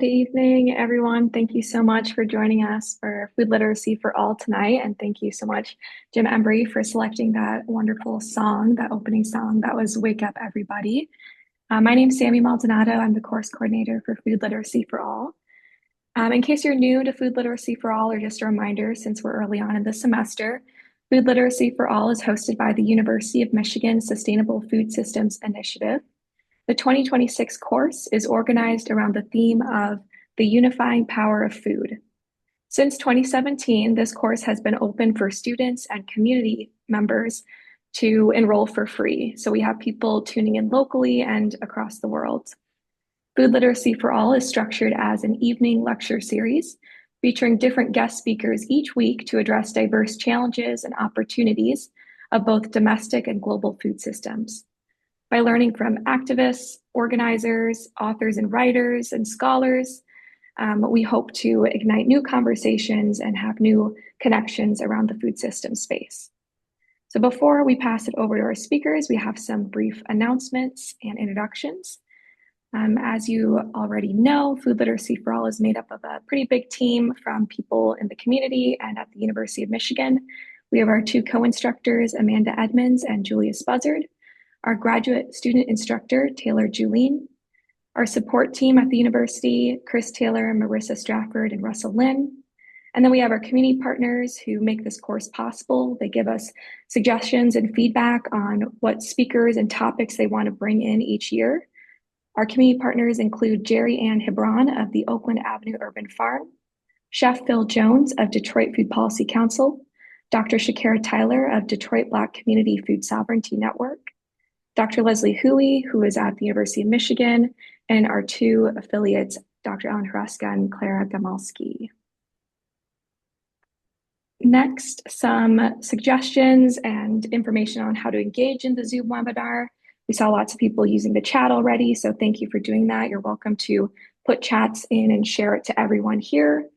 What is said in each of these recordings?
Good evening, everyone. Thank you so much for joining us for Food Literacy for All tonight. And thank you so much, Jim Embry, for selecting that wonderful song, that opening song that was Wake Up Everybody. My name is Sammy Maldonado. I'm the course coordinator for Food Literacy for All. In case you're new to Food Literacy for All, or just a reminder, since we're early on in the semester, Food Literacy for All is hosted by the University of Michigan Sustainable Food Systems Initiative. The 2026 course is organized around the theme of the unifying power of food. Since 2017, this course has been open for students and community members to enroll for free. So we have people tuning in locally and across the world. Food Literacy for All is structured as an evening lecture series featuring different guest speakers each week to address diverse challenges and opportunities of both domestic and global food systems. By learning from activists, organizers, authors and writers, and scholars, we hope to ignite new conversations and have new connections around the food system space. So before we pass it over to our speakers, we have some brief announcements and introductions. As you already know, Food Literacy for All is made up of a pretty big team from people in the community and at the University of Michigan. We have our two co-instructors, Amanda Edmonds and Julius Buzzard, our graduate student instructor, Taylor Julene, our support team at the university, Chris Taylor, Marissa Strafford, and Russell Lynn. And then we have our community partners who make this course possible. They give us suggestions and feedback on what speakers and topics they want to bring in each year. Our community partners include Jerry Ann Hebron of the Oakland Avenue Urban Farm, Chef Phil Jones of Detroit Food Policy Council, Dr. Shakira Tyler of Detroit Black Community Food Sovereignty Network, Dr. Leslie Huey, who is at the University of Michigan, and our two affiliates, Dr. Ellen Hruska and Clara Gamalski. Next, some suggestions and information on how to engage in the Zoom webinar. We saw lots of people using the chat already, so thank you for doing that. You're welcome to put chats in and share it to everyone here.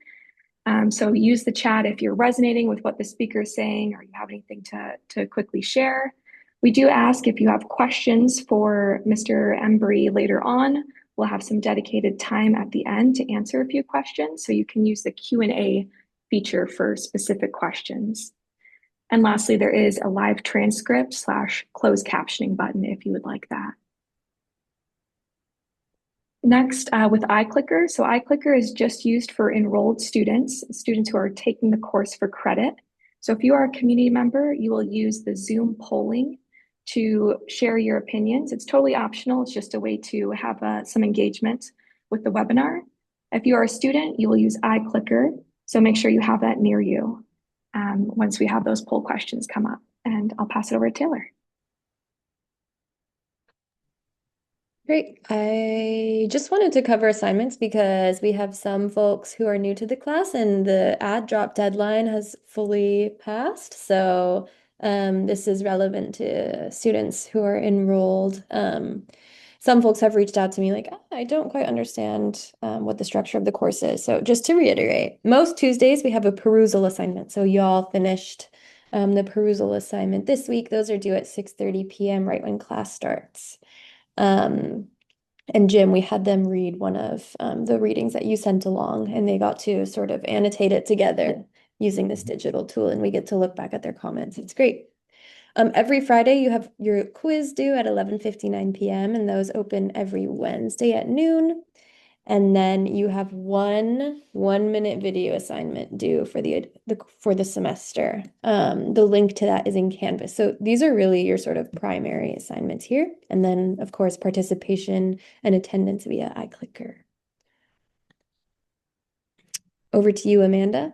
So use the chat if you're resonating with what the speaker is saying or you have anything to quickly share. We do ask if you have questions for Mr. Embry later on. We'll have some dedicated time at the end to answer a few questions, so you can use the Q&A feature for specific questions. And lastly, there is a live transcript / closed captioning button if you would like that. Next, with iClicker. So iClicker is just used for enrolled students who are taking the course for credit. So if you are a community member, you will use the Zoom polling to share your opinions. It's totally optional. It's just a way to have some engagement with the webinar. If you are a student, you will use iClicker. So make sure you have that near you once we have those poll questions come up. And I'll pass it over to Taylor. Great. I just wanted to cover assignments because we have some folks who are new to the class and the add drop deadline has fully passed. So this is relevant to students who are enrolled. Some folks have reached out to me like, I don't quite understand what the structure of the course is. So just to reiterate, most Tuesdays we have a perusal assignment. So y'all finished the perusal assignment this week. Those are due at 6:30 p.m. right when class starts. And Jim, we had them read one of the readings that you sent along, and they got to sort of annotate it together using this digital tool, and we get to look back at their comments. It's great. Every Friday, you have your quiz due at 11:59 p.m., and those open every Wednesday at noon. And then you have one-minute video assignment due for the semester. The link to that is in Canvas. So these are really your sort of primary assignments here. And then, of course, participation and attendance via iClicker. Over to you, Amanda.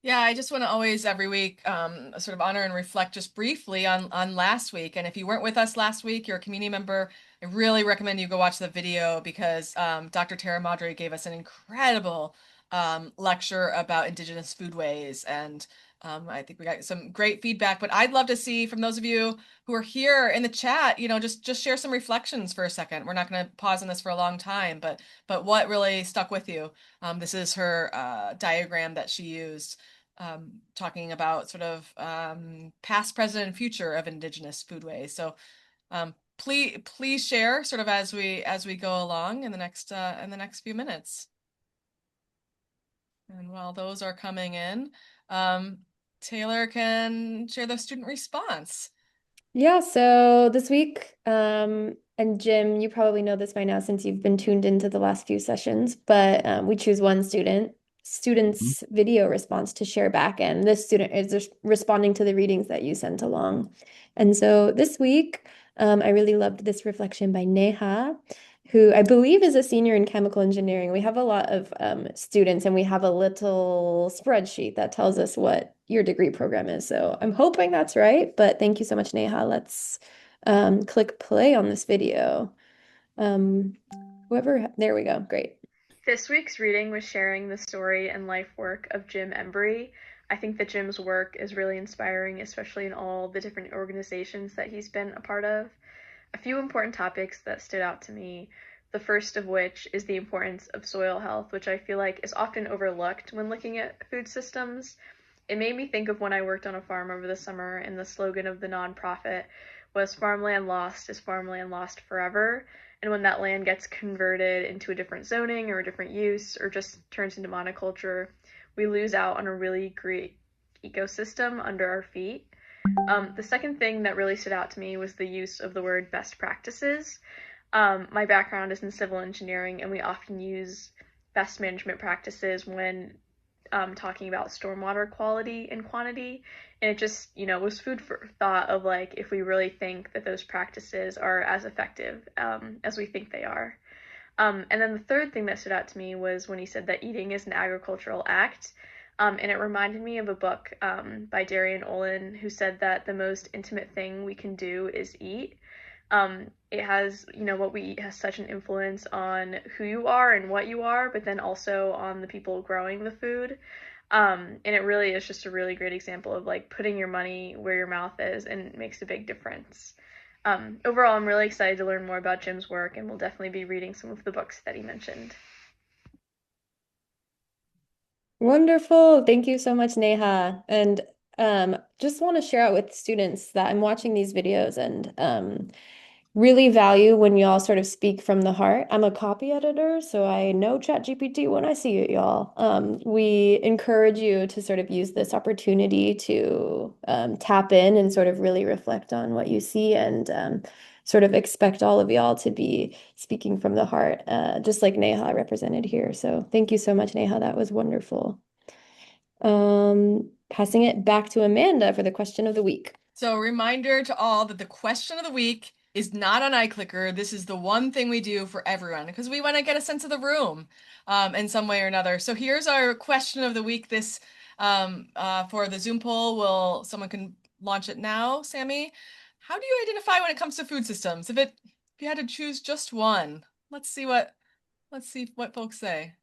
Yeah, I just want to always every week sort of honor and reflect just briefly on last week. And if you weren't with us last week, you're a community member, I really recommend you go watch the video because Dr. Tara Madre gave us an incredible lecture about Indigenous foodways. And I think we got some great feedback, but I'd love to see from those of you who are here in the chat, just share some reflections for a second. We're not going to pause on this for a long time, but what really stuck with you? This is her diagram that she used, talking about sort of past, present, and future of Indigenous foodways. So please share sort of as we go along in the next few minutes. And while those are coming in, Taylor can share the student response. Yeah, so this week, and Jim, you probably know this by now since you've been tuned into the last few sessions, but we choose one student's video response to share back, and this student is responding to the readings that you sent along. And so this week, I really loved this reflection by Neha, who I believe is a senior in chemical engineering. We have a lot of students, and we have a little spreadsheet that tells us what your degree program is. So I'm hoping that's right, but thank you so much, Neha. Let's click play on this video. There we go. Great. This week's reading was sharing the story and life work of Jim Embry. I think that Jim's work is really inspiring, especially in all the different organizations that he's been a part of. A few important topics that stood out to me, the first of which is the importance of soil health, which I feel like is often overlooked when looking at food systems. It made me think of when I worked on a farm over the summer, and the slogan of the nonprofit was "Farmland Lost is Farmland Lost Forever." And when that land gets converted into a different zoning or a different use or just turns into monoculture, we lose out on a really great ecosystem under our feet. The second thing that really stood out to me was the use of the word best practices. My background is in civil engineering, and we often use best management practices when talking about stormwater quality and quantity. And it just, was food for thought of like, if we really think that those practices are as effective as we think they are. And then the third thing that stood out to me was when he said that eating is an agricultural act. And it reminded me of a book by Darian Olin, who said that the most intimate thing we can do is eat. It has, what we eat has such an influence on who you are and what you are, but then also on the people growing the food. And it really is just a really great example of like putting your money where your mouth is, and it makes a big difference. Overall, I'm really excited to learn more about Jim's work, and we'll definitely be reading some of the books that he mentioned. Wonderful. Thank you so much, Neha. And just want to share out with students that I'm watching these videos and really value when y'all sort of speak from the heart. I'm a copy editor, so I know ChatGPT when I see it, y'all. We encourage you to sort of use this opportunity to tap in and sort of really reflect on what you see, and sort of expect all of y'all to be speaking from the heart, just like Neha represented here. So thank you so much, Neha. That was wonderful. Passing it back to Amanda for the question of the week. So a reminder to all that the question of the week is not on iClicker. This is the one thing we do for everyone because we want to get a sense of the room in some way or another. So here's our question of the week. This for the Zoom poll, someone can launch it now, Sammy. How do you identify when it comes to food systems? If you had to choose just one, let's see what folks say.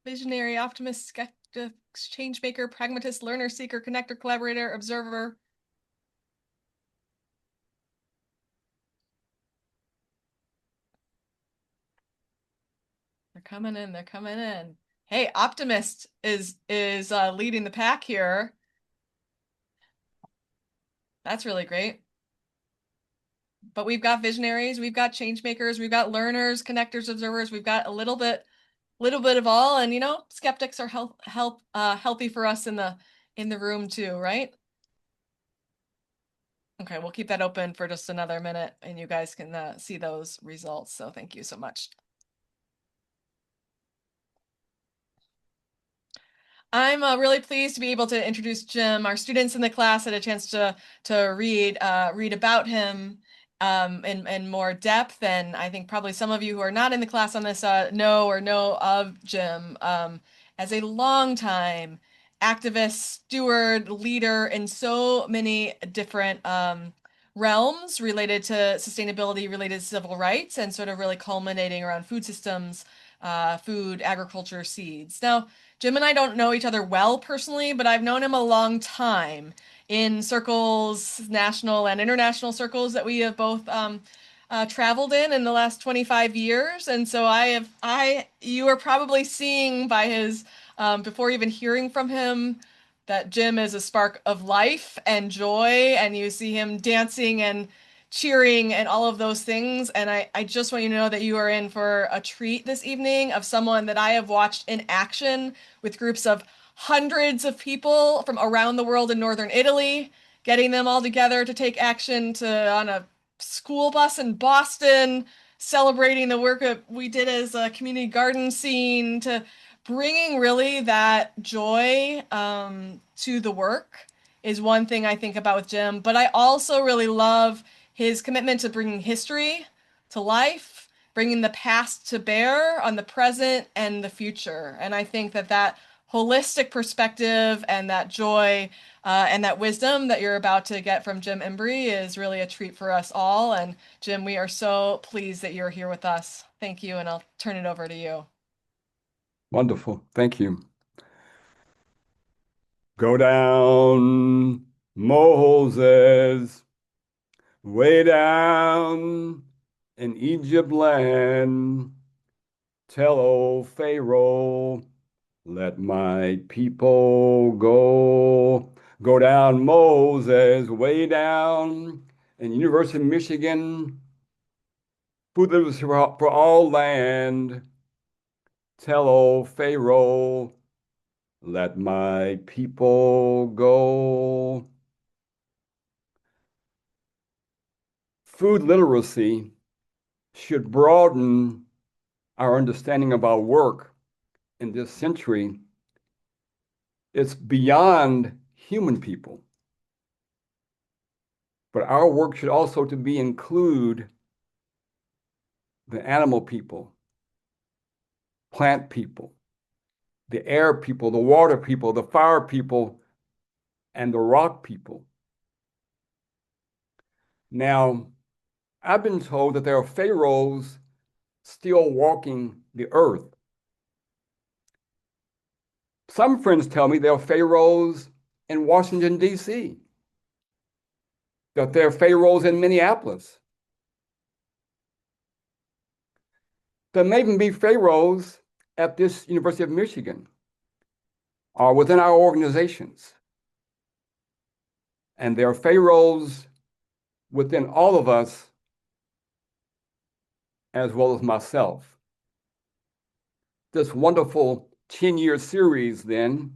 Visionary, optimist, skeptic, change maker, pragmatist, learner, seeker, connector, collaborator, observer. They're coming in. They're coming in. Hey, optimist is leading the pack here. That's really great. But we've got visionaries, we've got change makers, we've got learners, connectors, observers. We've got a little bit of all, and skeptics are healthy for us in the room too, right? Okay, we'll keep that open for just another minute, and you guys can see those results. So thank you so much. I'm really pleased to be able to introduce Jim. Our students in the class had a chance to read about him in more depth, and I think probably some of you who are not in the class on this know of Jim as a longtime activist, steward, leader in so many different realms related to sustainability, related to civil rights, and sort of really culminating around food systems, food, agriculture, seeds. Now, Jim and I don't know each other well personally, but I've known him a long time in circles, national and international circles that we have both traveled in the last 25 years. And so you are probably seeing by his, before even hearing from him, that Jim is a spark of life and joy, and you see him dancing and cheering and all of those things. And I just want you to know that you are in for a treat this evening of someone that I have watched in action with groups of hundreds of people from around the world in northern Italy, getting them all together to take action on a school bus in Boston, celebrating the work that we did as a community garden scene, to bringing really that joy to the work is one thing I think about with Jim. But I also really love his commitment to bringing history to life, bringing the past to bear on the present and the future. And I think that holistic perspective and that joy and that wisdom that you're about to get from Jim Embry is really a treat for us all. And Jim, we are so pleased that you're here with us. Thank you, and I'll turn it over to you. Wonderful. Thank you. Go down, Moses, way down in Egypt land. Tell old Pharaoh, let my people go. Go down, Moses, way down in University of Michigan. Food literacy for all land. Tell old Pharaoh, let my people go. Food literacy should broaden our understanding of our work in this century. It's beyond human people. But our work should also include the animal people, plant people, the air people, the water people, the fire people, and the rock people. Now, I've been told that there are pharaohs still walking the earth. Some friends tell me there are pharaohs in Washington, D.C., that there are pharaohs in Minneapolis. There may even be pharaohs at this University of Michigan or within our organizations. And there are pharaohs within all of us, as well as myself. This wonderful 10-year series, then,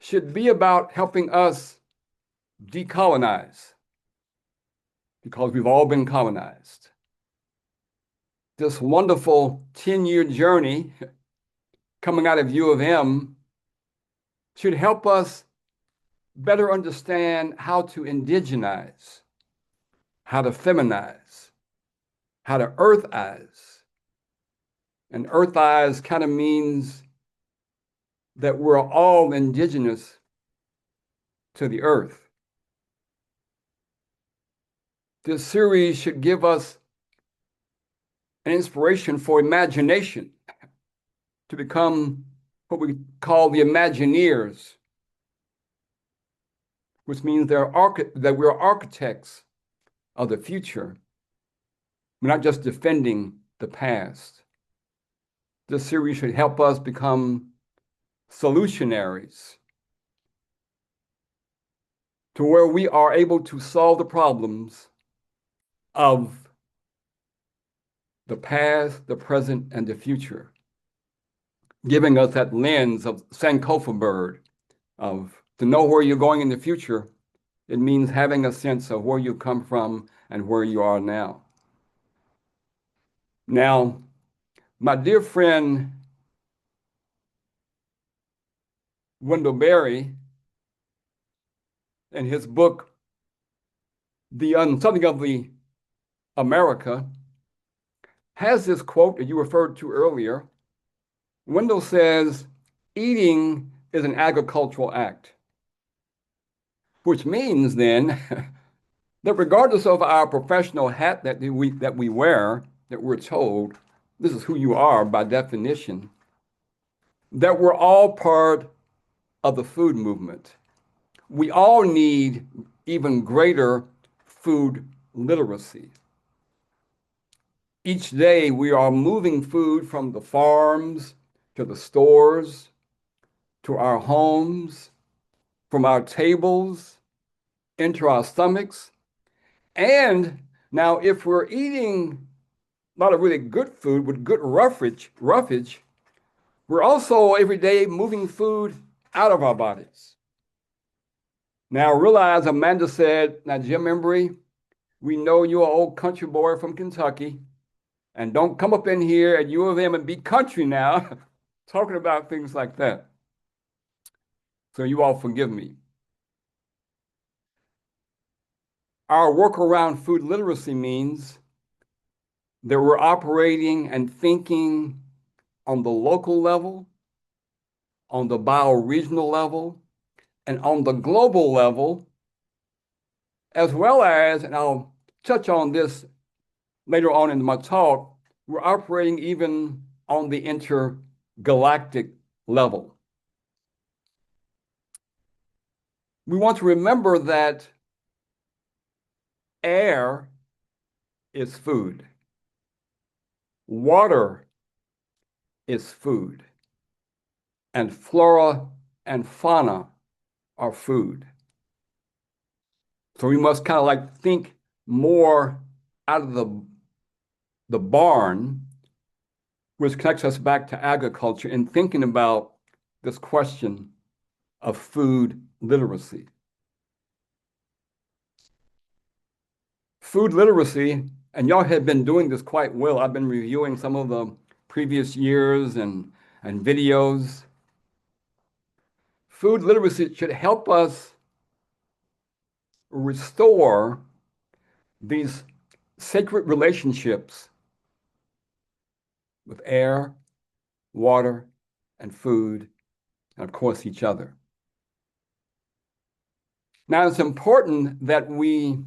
should be about helping us decolonize, because we've all been colonized. This wonderful 10-year journey coming out of U of M should help us better understand how to indigenize, how to feminize, how to earthize. And earthize kind of means that we're all indigenous to the earth. This series should give us an inspiration for imagination, to become what we call the Imagineers, which means that we're architects of the future. We're not just defending the past. This series should help us become solutionaries, to where we are able to solve the problems of the past, the present, and the future, giving us that lens of Sankofa bird, of to know where you're going in the future. It means having a sense of where you come from and where you are now. Now, my dear friend Wendell Berry, in his book, Something of the America, has this quote that you referred to earlier. Wendell says, eating is an agricultural act, which means then that regardless of our professional hat that we wear, that we're told this is who you are by definition, that we're all part of the food movement. We all need even greater food literacy. Each day we are moving food from the farms to the stores, to our homes, from our tables, into our stomachs, And now if we're eating a lot of really good food with good roughage, we're also every day moving food out of our bodies. Now realize Amanda said, now Jim Embry, we know you're an old country boy from Kentucky, and don't come up in here at U of M and be country now, talking about things like that. So you all forgive me. Our work around food literacy means that we're operating and thinking on the local level, on the bioregional level, and on the global level, as well as, and I'll touch on this later on in my talk, we're operating even on the intergalactic level. We want to remember that air is food. Water is food. And flora and fauna are food. So we must kind of like think more out of the barn, which connects us back to agriculture and thinking about this question of food literacy. Food literacy, and y'all have been doing this quite well. I've been reviewing some of the previous years and videos. Food literacy should help us restore these sacred relationships with air, water, and food, and of course, each other. Now, it's important that we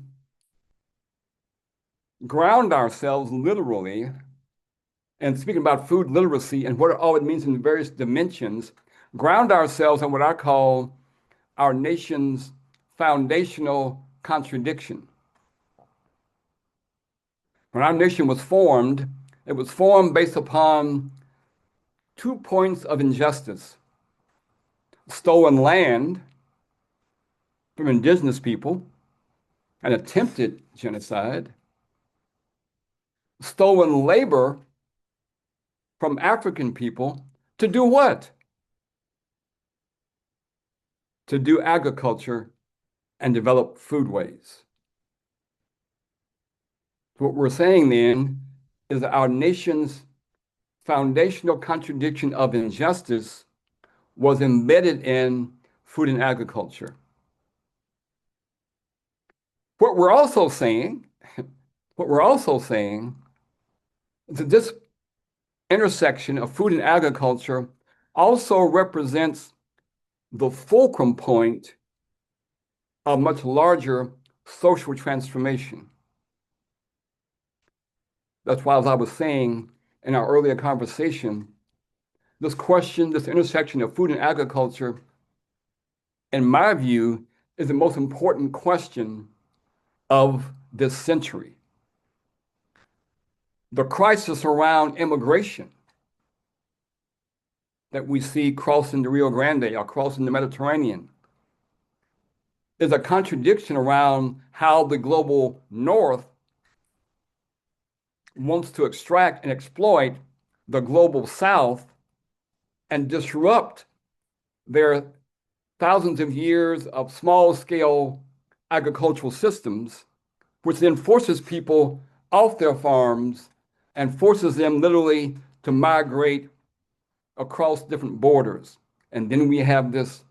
ground ourselves literally, and speaking about food literacy and what all it means in various dimensions, ground ourselves on what I call our nation's foundational contradiction. When our nation was formed, it was formed based upon 2 points of injustice: stolen land from indigenous people, an attempted genocide, stolen labor from African people to do what? To do agriculture and develop foodways. What we're saying then is that our nation's foundational contradiction of injustice was embedded in food and agriculture. What we're also saying is that this intersection of food and agriculture also represents the fulcrum point of much larger social transformation. That's why, as I was saying in our earlier conversation, this question, this intersection of food and agriculture, in my view, is the most important question of this century. The crisis around immigration that we see crossing the Rio Grande or crossing the Mediterranean is a contradiction around how the global North wants to extract and exploit the global South and disrupt their thousands of years of small-scale agricultural systems, which then forces people off their farms and forces them literally to migrate across different borders. And then we have this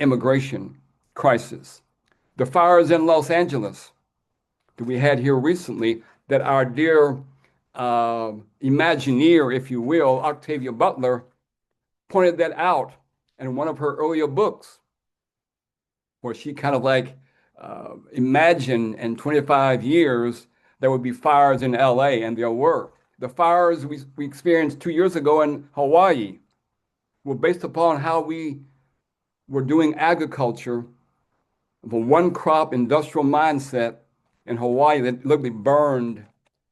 immigration crisis. The fires in Los Angeles that we had here recently, that our dear Imagineer, if you will, Octavia Butler, pointed that out in one of her earlier books, where she kind of like imagined in 25 years there would be fires in LA, and there were. The fires we experienced 2 years ago in Hawaii were based upon how we were doing agriculture, the one crop industrial mindset in Hawaii that literally burned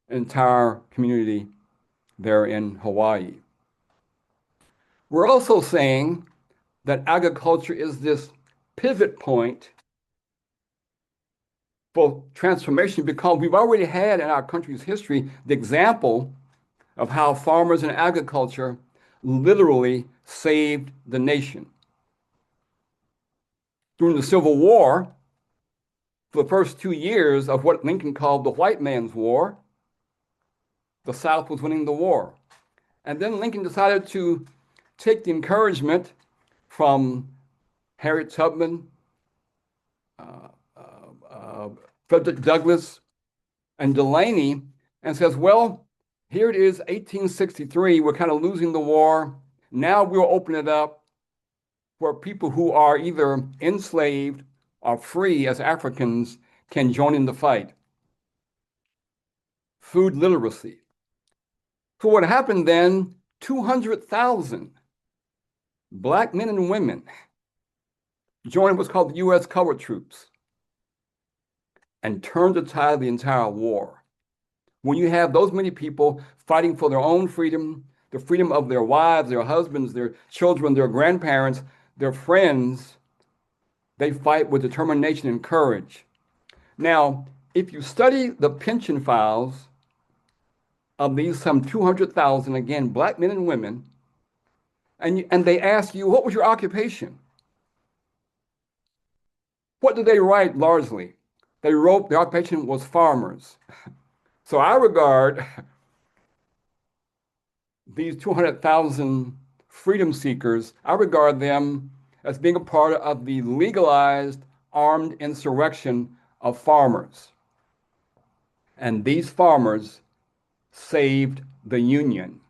an entire community there in Hawaii. We're also saying that agriculture is this pivot point for transformation because we've already had in our country's history the example of how farmers and agriculture literally saved the nation. During the Civil War, for the first 2 years of what Lincoln called the white man's war, the South was winning the war. And then Lincoln decided to take the encouragement from Harriet Tubman, Frederick Douglass, and Delaney, and says, well, here it is, 1863, we're kind of losing the war. Now we'll open it up where people who are either enslaved or free as Africans can join in the fight. Food literacy. So what happened then, 200,000 Black men and women joined what's called the U.S. colored troops and turned the tide of the entire war. When you have those many people fighting for their own freedom, the freedom of their wives, their husbands, their children, their grandparents, their friends, they fight with determination and courage. Now, if you study the pension files of these some 200,000, again, Black men and women, and they ask you, what was your occupation? What did they write largely? They wrote their occupation was farmers. So I regard these 200,000 freedom seekers, I regard them as being a part of the legalized armed insurrection of farmers. And these farmers saved the Union,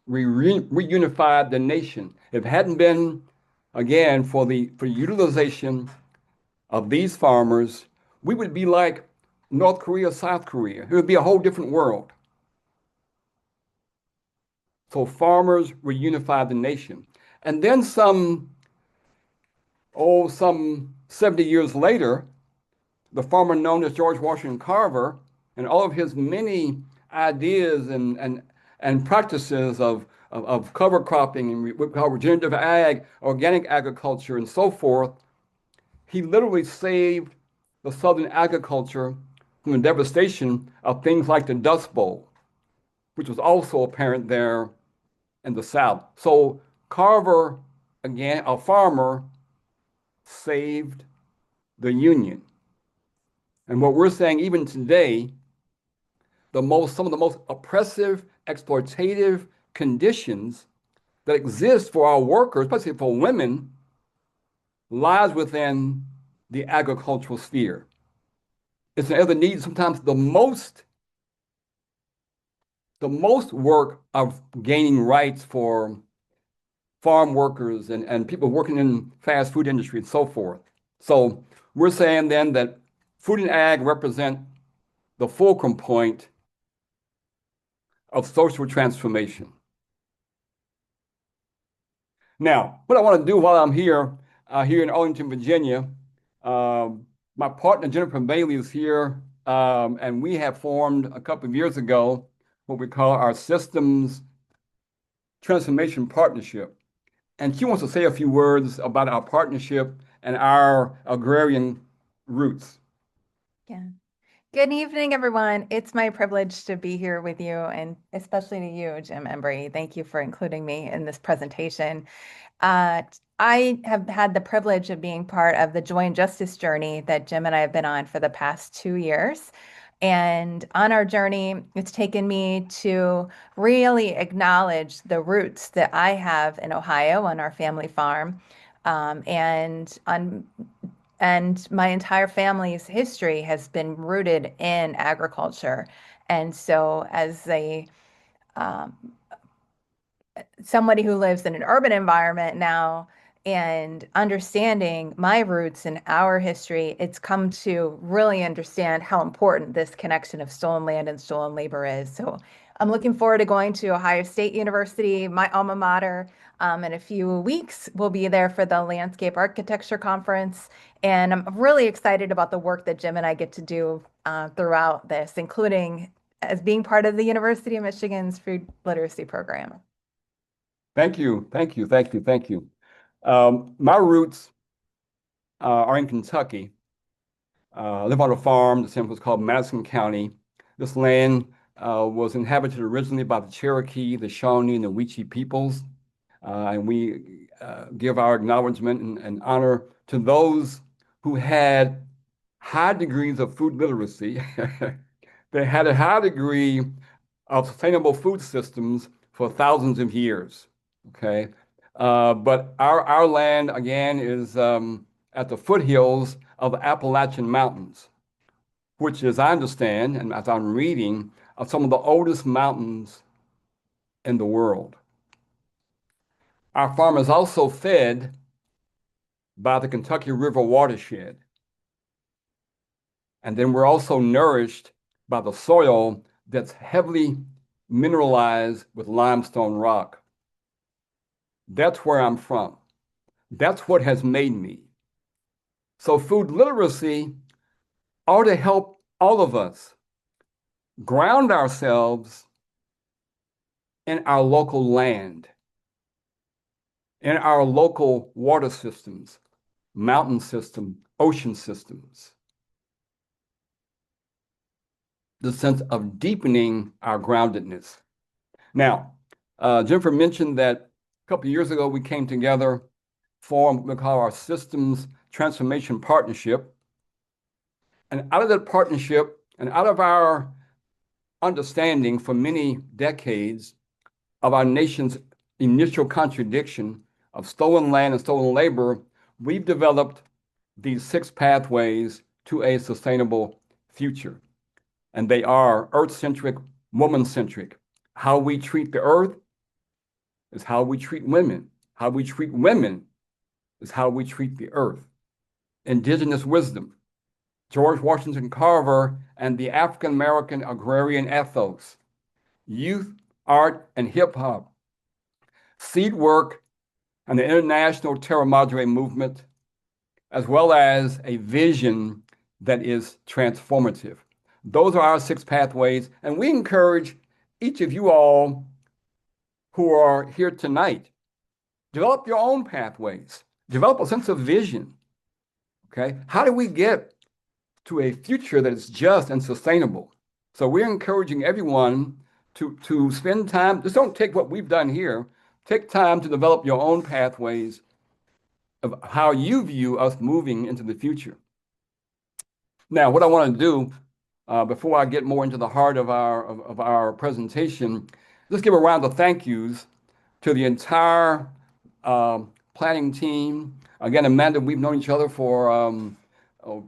reunified the nation. If it hadn't been, again, for utilization of these farmers, we would be like North Korea, South Korea. It would be a whole different world. So farmers reunified the nation. And then some 70 years later, the farmer known as George Washington Carver and all of his many ideas and practices of cover cropping and what we call regenerative ag, organic agriculture, and so forth, he literally saved the Southern agriculture from the devastation of things like the Dust Bowl, which was also apparent there in the South. So Carver, again, a farmer, saved the Union. And what we're saying even today, some of the most oppressive, exploitative conditions that exist for our workers, especially for women, lies within the agricultural sphere. It's an area that needs sometimes the most work of gaining rights for farm workers and people working in fast food industry and so forth. So we're saying then that food and ag represent the fulcrum point of social transformation. Now, what I want to do while I'm here in Arlington, Virginia, my partner Jennifer Bailey is here, and we have formed a couple of years ago what we call our Systems Transformation Partnership. And she wants to say a few words about our partnership and our agrarian roots. Yeah. Good evening, everyone. It's my privilege to be here with you, and especially to you, Jim Embry. Thank you for including me in this presentation. I have had the privilege of being part of the joy and justice journey that Jim and I have been on for the past 2 years. And on our journey, it's taken me to really acknowledge the roots that I have in Ohio on our family farm, and my entire family's history has been rooted in agriculture. And so as somebody who lives in an urban environment now and understanding my roots and our history, it's come to really understand how important this connection of stolen land and stolen labor is. So I'm looking forward to going to Ohio State University, my alma mater. In a few weeks, we'll be there for the Landscape Architecture Conference. And I'm really excited about the work that Jim and I get to do throughout this, including as being part of the University of Michigan's food literacy program. Thank you. My roots are in Kentucky. I live on a farm. The center was called Madison County. This land was inhabited originally by the Cherokee, the Shawnee, and the Weechee peoples. And we give our acknowledgement and honor to those who had high degrees of food literacy. They had a high degree of sustainable food systems for thousands of years. Okay, but our land again is at the foothills of the Appalachian Mountains, which, as I understand and as I'm reading, are some of the oldest mountains in the world. Our farm is also fed by the Kentucky River watershed. And then we're also nourished by the soil that's heavily mineralized with limestone rock. That's where I'm from. That's what has made me. So food literacy ought to help all of us ground ourselves in our local land, in our local water systems, mountain system, ocean systems. The sense of deepening our groundedness. Now, Jennifer mentioned that a couple of years ago we came together, formed what we call our Systems Transformation Partnership. And out of that partnership and out of our understanding for many decades of our nation's initial contradiction of stolen land and stolen labor, we've developed these 6 pathways to a sustainable future. And they are earth-centric, woman-centric. How we treat the earth is how we treat women. How we treat women is how we treat the earth. Indigenous wisdom. George Washington Carver and the African American agrarian ethos. Youth, art, and hip hop. Seed work and the international Terra Madre movement, as well as a vision that is transformative. Those are our 6 pathways, and we encourage each of you all who are here tonight, develop your own pathways, develop a sense of vision, okay? How do we get to a future that is just and sustainable? So we're encouraging everyone to spend time, just don't take what we've done here, take time to develop your own pathways of how you view us moving into the future. Now, what I want to do before I get more into the heart of our presentation, let's give a round of thank yous to the entire planning team. Again, Amanda, we've known each other for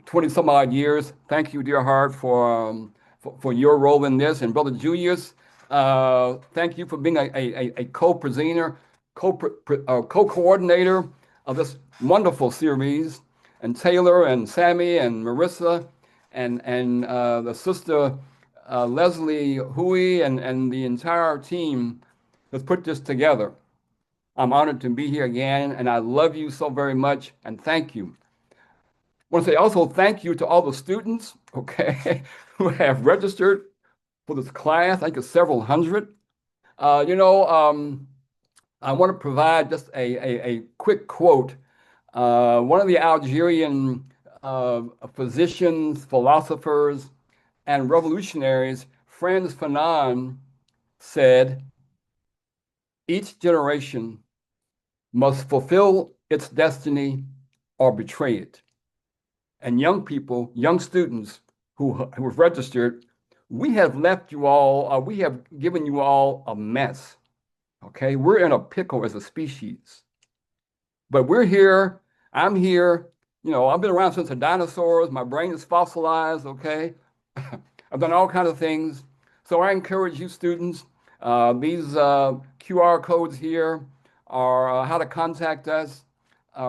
20 some odd years. Thank you, dear heart, for your role in this. And Brother Julius, thank you for being a co-presenter, co-coordinator of this wonderful series. And Taylor and Sammy and Marissa and the sister Leslie Huey and the entire team that's put this together. I'm honored to be here again, and I love you so very much, and thank you. I want to say also thank you to all the students, okay, who have registered for this class. I think it's several hundred. I want to provide just a quick quote. One of the Algerian physicians, philosophers, and revolutionaries, Frantz Fanon, said, "Each generation must fulfill its destiny or betray it." And young people, young students who have registered, we have left you all, we have given you all a mess. Okay, we're in a pickle as a species. But we're here, I'm here, I've been around since the dinosaurs, my brain is fossilized, okay? I've done all kinds of things. So I encourage you students, these QR codes here are how to contact us,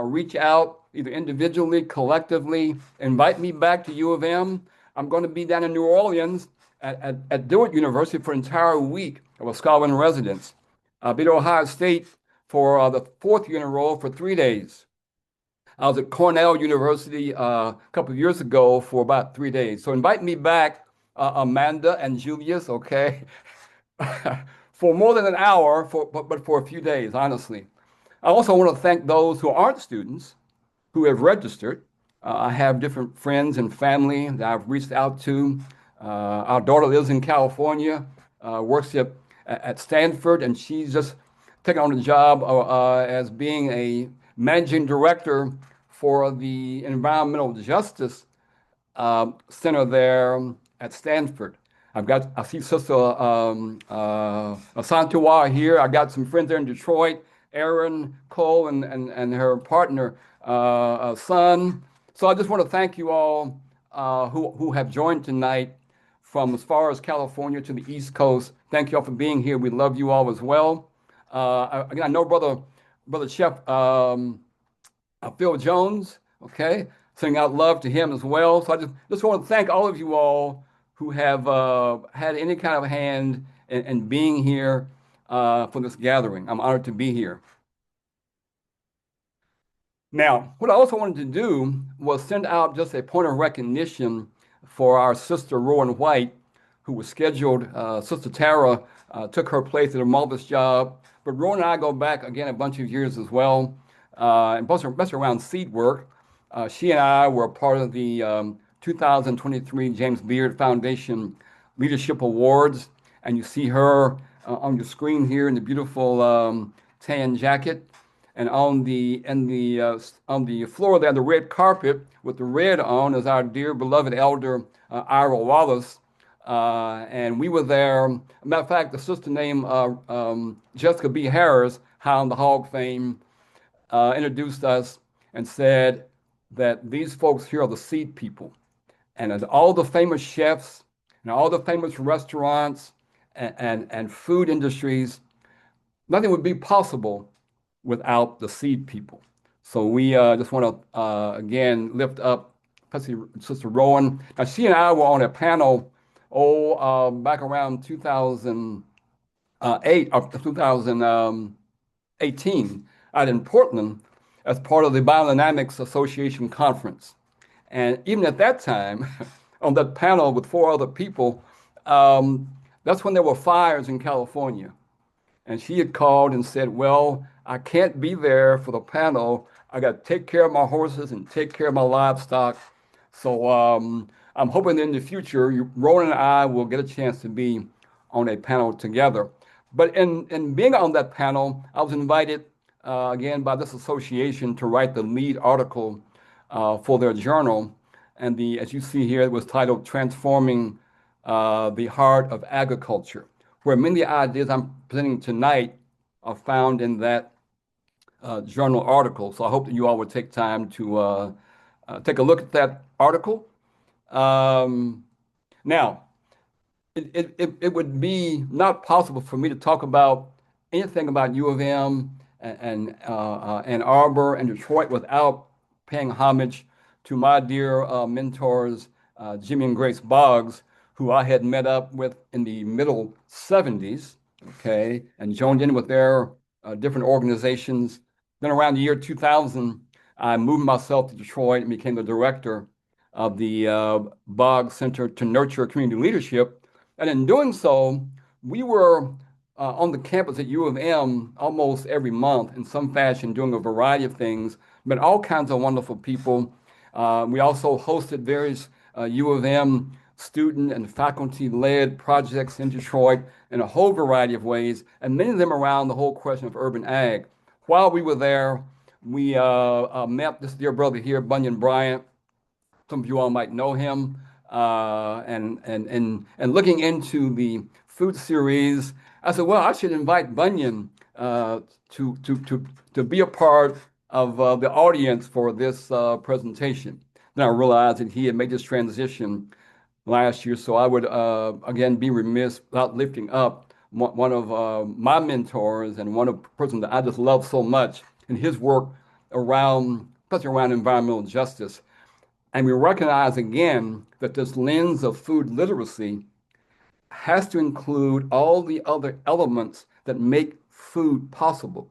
reach out either individually, collectively, invite me back to U of M. I'm going to be down in New Orleans at Dillard University for an entire week of a scholar in residence. I'll be at Ohio State for the 4th year in a row for 3 days. I was at Cornell University a couple of years ago for about 3 days. So invite me back, Amanda and Julius, okay, for more than an hour, but for a few days, honestly. I also want to thank those who aren't students, who have registered. I have different friends and family that I've reached out to. Our daughter lives in California, works at Stanford, and she's just taken on the job as being a managing director for the environmental justice center there at Stanford. I see Sister Santua here. I got some friends there in Detroit, Aaron Cole and her partner, son. So I just want to thank you all who have joined tonight from as far as California to the East Coast. Thank you all for being here. We love you all as well. Again, I know Brother Chef Phil Jones, okay, sending out love to him as well. So I just want to thank all of you all who have had any kind of hand in being here for this gathering. I'm honored to be here. Now, what I also wanted to do was send out just a point of recognition for our sister Rowan White, who was scheduled. Sister Tara took her place, did a marvelous job. But Rowan and I go back again a bunch of years as well, and especially around seed work. She and I were part of the 2023 James Beard Foundation Leadership Awards, and you see her on your screen here in the beautiful tan jacket. And on the floor there, the red carpet with the red on is our dear beloved elder Ira Wallace. And we were there. Matter of fact, the sister named Jessica B. Harris, Hound the Hog fame, introduced us and said that these folks here are the seed people. And as all the famous chefs and all the famous restaurants and food industries, nothing would be possible without the seed people. So we just want to, again, lift up especially Sister Rowan. Now, she and I were on a panel, back around 2008 or 2018 out in Portland as part of the Biodynamics Association conference. And even at that time, on that panel with 4 other people, that's when there were fires in California. And she had called and said, well, I can't be there for the panel. I got to take care of my horses and take care of my livestock. So I'm hoping in the future, Rowan and I will get a chance to be on a panel together. But in being on that panel, I was invited again by this association to write the lead article for their journal. And as you see here, it was titled Transforming the Heart of Agriculture, where many ideas I'm presenting tonight are found in that journal article. So I hope that you all would take time to take a look at that article. Now, it would be not possible for me to talk about anything about U of M and Ann Arbor and Detroit without paying homage to my dear mentors, Jimmy and Grace Boggs, who I had met up with in the middle 70s, okay, and joined in with their different organizations. Then around the year 2000, I moved myself to Detroit and became the director of the Boggs Center to Nurture Community Leadership. And in doing so, we were on the campus at U of M almost every month in some fashion, doing a variety of things, met all kinds of wonderful people. We also hosted various U of M student and faculty-led projects in Detroit in a whole variety of ways, and many of them around the whole question of urban ag. While we were there, we met this dear brother here, Bunyan Bryant. Some of you all might know him. And looking into the food series, I said, well, I should invite Bunyan to be a part of the audience for this presentation. Then I realized that he had made this transition last year, so I would again be remiss without lifting up one of my mentors and one of the person that I just love so much in his work around, especially around environmental justice. And we recognize again that this lens of food literacy has to include all the other elements that make food possible,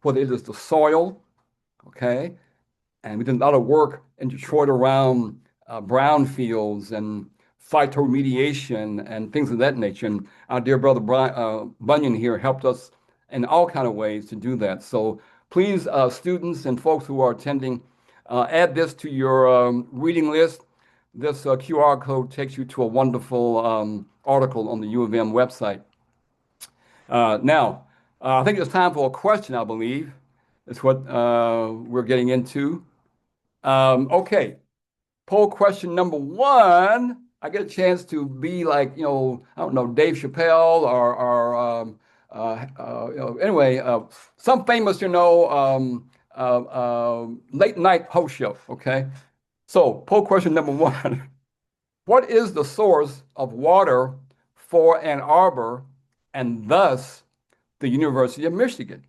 whether it is the soil, okay? And we did a lot of work in Detroit around brownfields and phytoremediation and things of that nature. And our dear brother Bunyan here helped us in all kinds of ways to do that. So please, students and folks who are attending, add this to your reading list. This QR code takes you to a wonderful article on the U of M website. Now, I think it's time for a question, I believe. That's what we're getting into. Okay, poll question number one. I get a chance to be like, I don't know, Dave Chappelle or anyway, some famous, late night host show. Okay, so poll question number one. What is the source of water for Ann Arbor and thus the University of Michigan?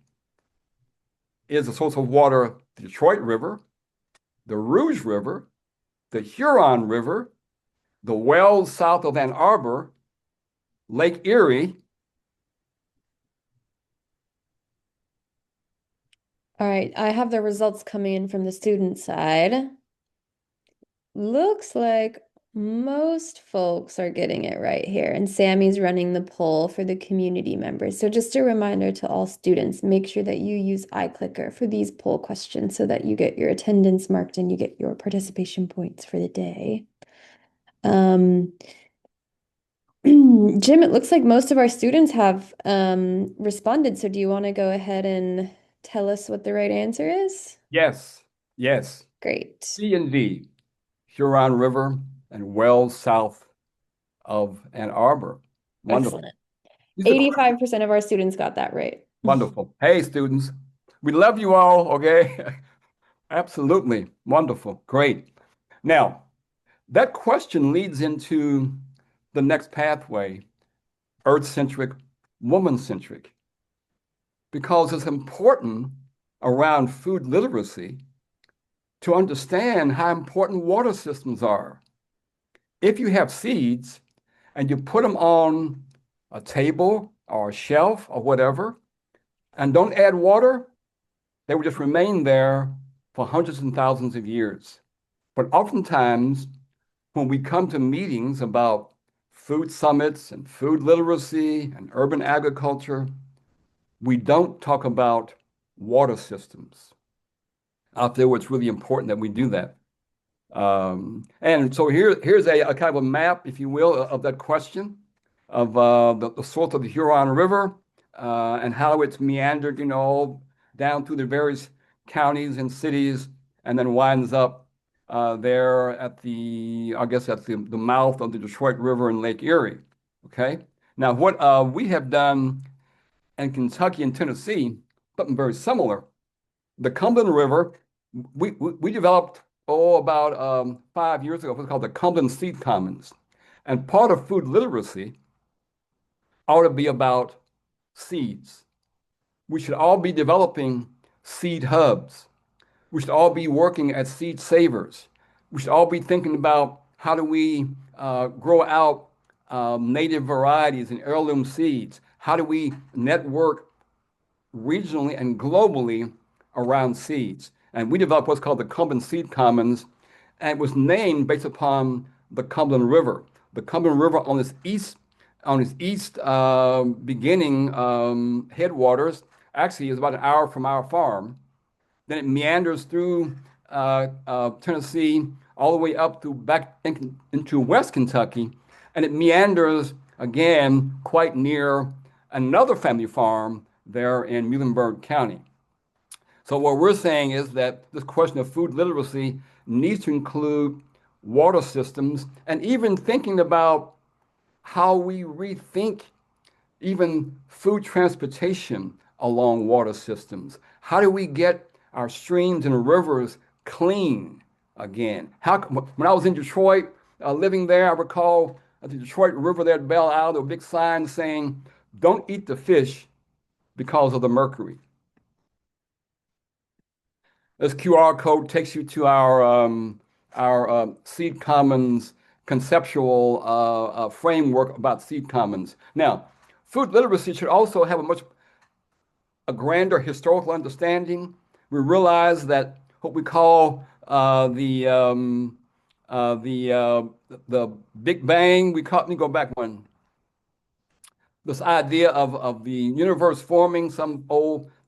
Is the source of water the Detroit River, the Rouge River, the Huron River, the wells south of Ann Arbor, Lake Erie? All right, I have the results coming in from the student side. Looks like most folks are getting it right here, and Sammy's running the poll for the community members. So just a reminder to all students, make sure that you use iClicker for these poll questions so that you get your attendance marked and you get your participation points for the day. Jim, it looks like most of our students have responded. So do you want to go ahead and tell us what the right answer is? Yes, yes. Great. C and D, Huron River and wells south of Ann Arbor. Wonderful. Excellent. 85% of our students got that right. Wonderful. Hey, students, we love you all, okay? Absolutely. Wonderful. Great. Now, that question leads into the next pathway, Earth-centric, woman-centric, because it's important around food literacy to understand how important water systems are. If you have seeds and you put them on a table or a shelf or whatever, and don't add water, they will just remain there for hundreds and thousands of years. But oftentimes, when we come to meetings about food summits and food literacy and urban agriculture, we don't talk about water systems. I feel it's really important that we do that. And so here's a kind of a map, if you will, of that question of the source of the Huron River and how it's meandered, down through the various counties and cities, and then winds up there at the mouth of the Detroit River and Lake Erie. Okay. Now, what we have done in Kentucky and Tennessee, something very similar. The Cumberland River, we developed about 5 years ago what's called the Cumberland Seed Commons, and part of food literacy ought to be about seeds. We should all be developing seed hubs. We should all be working as seed savers. We should all be thinking about how do we grow out native varieties and heirloom seeds? How do we network regionally and globally around seeds? And we developed what's called the Cumberland Seed Commons, and it was named based upon the Cumberland River. The Cumberland River on its east beginning headwaters actually is about an hour from our farm. Then it meanders through Tennessee all the way up through back into West Kentucky, and it meanders again quite near another family farm there in Muhlenberg County. So what we're saying is that this question of food literacy needs to include water systems and even thinking about how we rethink even food transportation along water systems. How do we get our streams and rivers clean again? When I was in Detroit, living there, I recall at the Detroit River there at Belle Isle, there were big signs saying, "Don't eat the fish because of the mercury." This QR code takes you to our Seed Commons conceptual framework about Seed Commons. Now, food literacy should also have a grander historical understanding. We realize that what we call the Big Bang, let me go back one. This idea of the universe forming some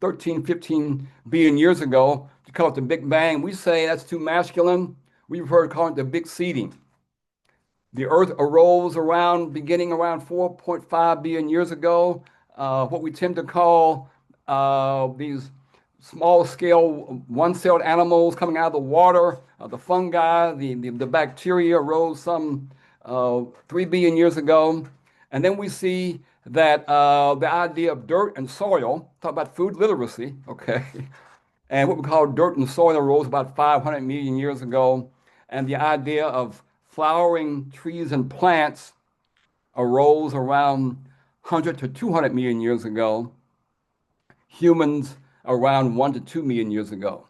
13, 15 billion years ago call it the Big Bang. We say that's too masculine. We prefer to call it the Big Seeding. The Earth arose beginning around 4.5 billion years ago. What we tend to call these small-scale, one-celled animals coming out of the water, the fungi, the bacteria arose some 3 billion years ago. And then we see that the idea of dirt and soil, talk about food literacy, okay, and what we call dirt and soil arose about 500 million years ago. And the idea of flowering trees and plants arose around 100 to 200 million years ago. Humans around 1 to 2 million years ago.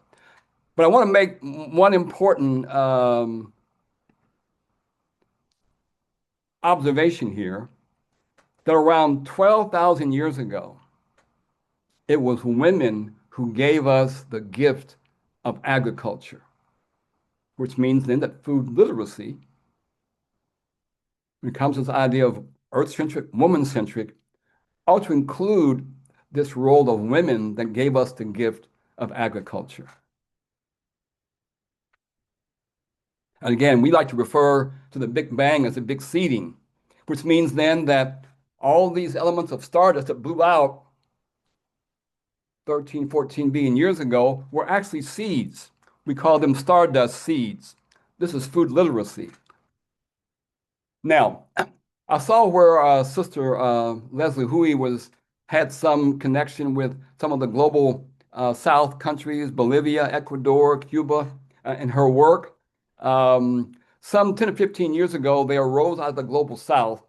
But I want to make one important observation here, that around 12,000 years ago, it was women who gave us the gift of agriculture, which means then that food literacy, when it comes to this idea of earth-centric, woman-centric, ought to include this role of women that gave us the gift of agriculture. And again, we like to refer to the Big Bang as the Big Seeding, which means then that all these elements of stardust that blew out 13, 14 billion years ago were actually seeds. We call them stardust seeds. This is food literacy. Now, I saw where Sister Leslie Hui had some connection with some of the global South countries, Bolivia, Ecuador, Cuba, in her work. Some 10 to 15 years ago, they arose out of the global South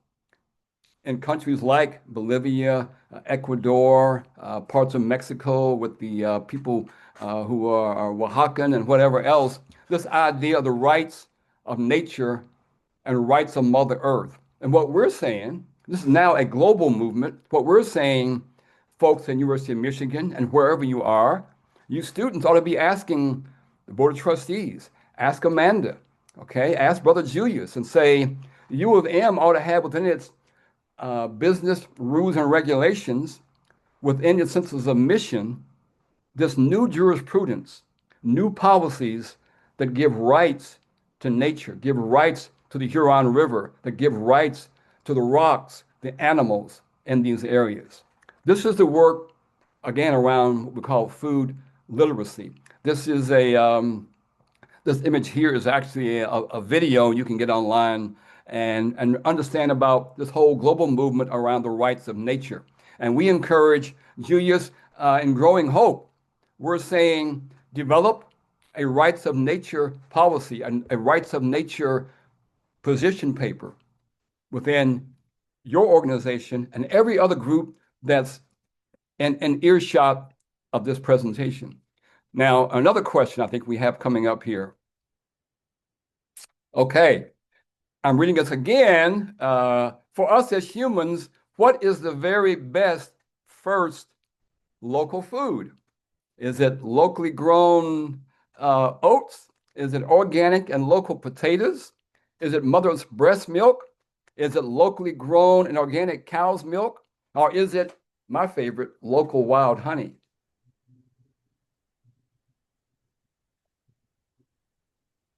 in countries like Bolivia, Ecuador, parts of Mexico with the people who are Oaxacan and whatever else, this idea of the rights of nature and rights of Mother Earth. And what we're saying, this is now a global movement, what we're saying, folks at University of Michigan and wherever you are, you students ought to be asking the Board of Trustees, ask Amanda, okay, ask Brother Julius and say, U of M ought to have within its business rules and regulations, within its senses of mission, this new jurisprudence, new policies that give rights to nature, give rights to the Huron River, that give rights to the rocks, the animals in these areas. This is the work, again, around what we call food literacy. This is this image here is actually a video you can get online and understand about this whole global movement around the rights of nature. And we encourage Julius in Growing Hope. We're saying develop a rights of nature policy, a rights of nature position paper within your organization and every other group that's in earshot of this presentation. Now, another question I think we have coming up here. Okay, I'm reading this again. For us as humans, what is the very best first local food? Is it locally grown oats? Is it organic and local potatoes? Is it mother's breast milk? Is it locally grown and organic cow's milk? Or is it, my favorite, local wild honey?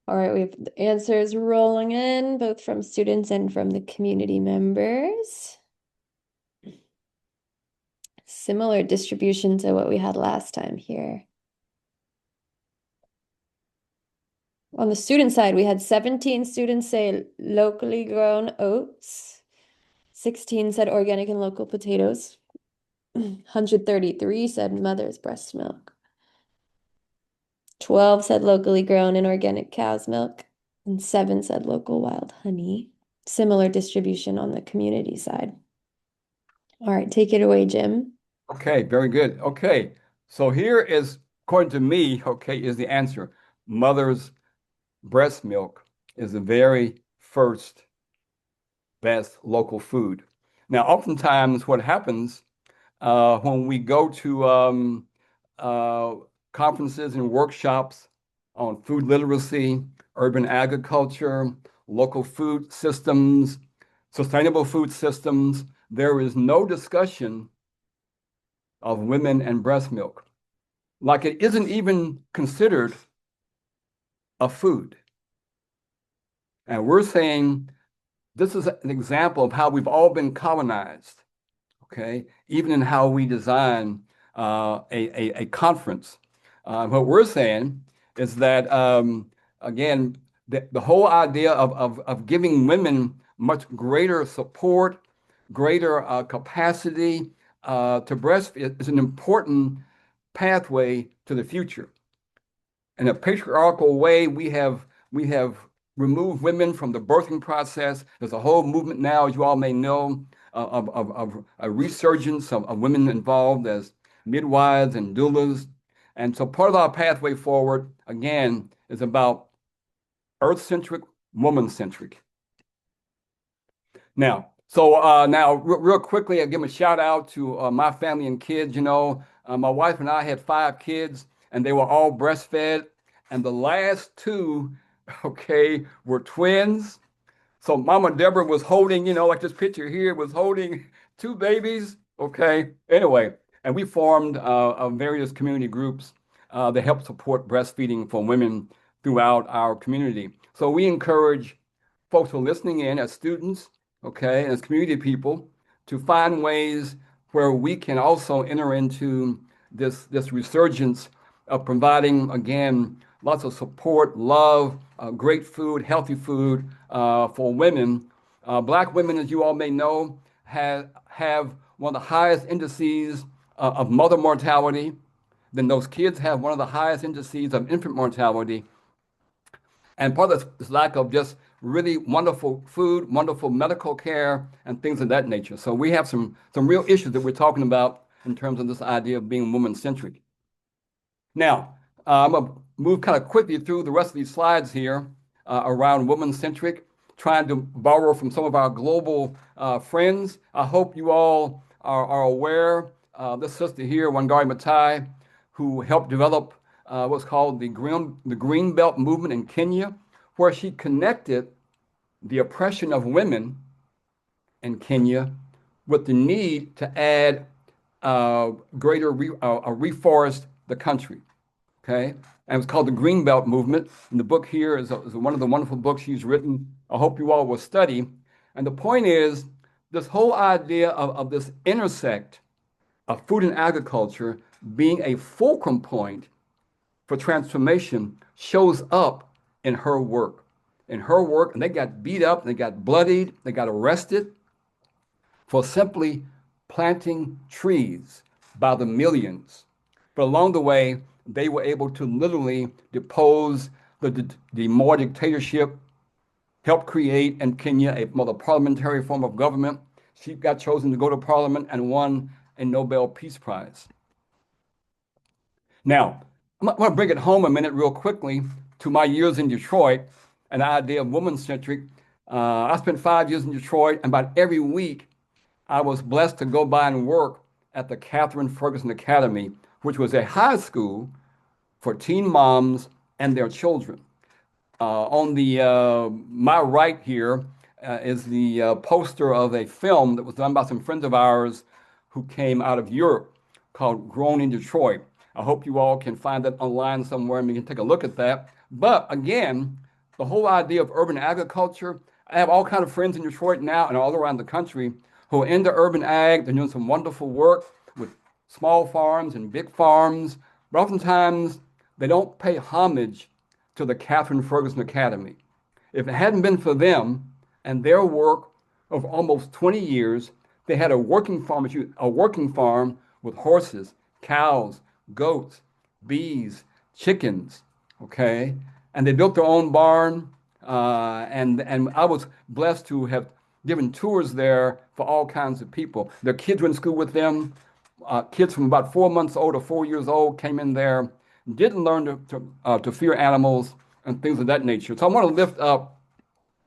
All right, we have the answers rolling in, both from students and from the community members. Similar distribution to what we had last time here. On the student side, we had 17 students say locally grown oats. 16 said organic and local potatoes. 133 said mother's breast milk. 12 said locally grown and organic cow's milk, and 7 said local wild honey. Similar distribution on the community side. All right, take it away, Jim. Okay, very good. Okay, so here is, according to me, okay, is the answer. Mother's breast milk is the very first best local food. Now, oftentimes what happens when we go to conferences and workshops on food literacy, urban agriculture, local food systems, sustainable food systems, there is no discussion of women and breast milk. like it isn't even considered a food. And we're saying this is an example of how we've all been colonized, okay? Even in how we design a conference. What we're saying is that, again, the whole idea of giving women much greater support, greater capacity to breastfeed is an important pathway to the future. In a patriarchal way, we have removed women from the birthing process. There's a whole movement now, as you all may know, of a resurgence of women involved as midwives and doulas. And so part of our pathway forward, again, is about earth-centric, woman-centric. Now, real quickly, I give a shout out to my family and kids. You know, my wife and I had 5 kids, and they were all breastfed. And the last 2, okay, were twins. So Mama Deborah was holding, you know, like this picture here, was holding 2 babies. Okay. Anyway, and we formed various community groups that help support breastfeeding for women throughout our community. So we encourage folks who are listening in as students, okay, and as community people, to find ways where we can also enter into this resurgence of providing, again, lots of support, love, great food, healthy food for women. Black women, as you all may know, have one of the highest indices of mother mortality. Then those kids have one of the highest indices of infant mortality. And part of this lack of just really wonderful food, wonderful medical care, and things of that nature. So we have some real issues that we're talking about in terms of this idea of being woman-centric. Now, I'm going to move kind of quickly through the rest of these slides here around woman-centric, trying to borrow from some of our global friends. I hope you all are aware. This sister here, Wangari Maathai, who helped develop what's called the Green Belt movement in Kenya, where she connected the oppression of women in Kenya with the need to add greater reforest the country. Okay, and it was called the Green Belt movement. And the book here is one of the wonderful books she's written. I hope you all will study. And the point is, this whole idea of this intersect of food and agriculture being a fulcrum point for transformation shows up in her work. In her work, and they got beat up, they got bloodied, they got arrested for simply planting trees by the millions. But along the way, they were able to literally depose the More dictatorship, help create in Kenya a more parliamentary form of government. She got chosen to go to parliament and won a Nobel Peace Prize. Now, I want to bring it home a minute real quickly to my years in Detroit, an idea of woman-centric. I spent 5 years in Detroit, and about every week, I was blessed to go by and work at the Catherine Ferguson Academy, which was a high school for teen moms and their children. On my right here is the poster of a film that was done by some friends of ours who came out of Europe called Grown in Detroit. I hope you all can find that online somewhere and we can take a look at that. But again, the whole idea of urban agriculture, I have all kinds of friends in Detroit now and all around the country who are into urban ag. They're doing some wonderful work with small farms and big farms, but oftentimes they don't pay homage to the Catherine Ferguson Academy. If it hadn't been for them and their work of almost 20 years, they had a working farm with horses, cows, goats, bees, chickens, okay? And they built their own barn, and I was blessed to have given tours there for all kinds of people. Their kids were in school with them. Kids from about 4 months old or 4 years old came in there, didn't learn to fear animals and things of that nature. So I want to lift up,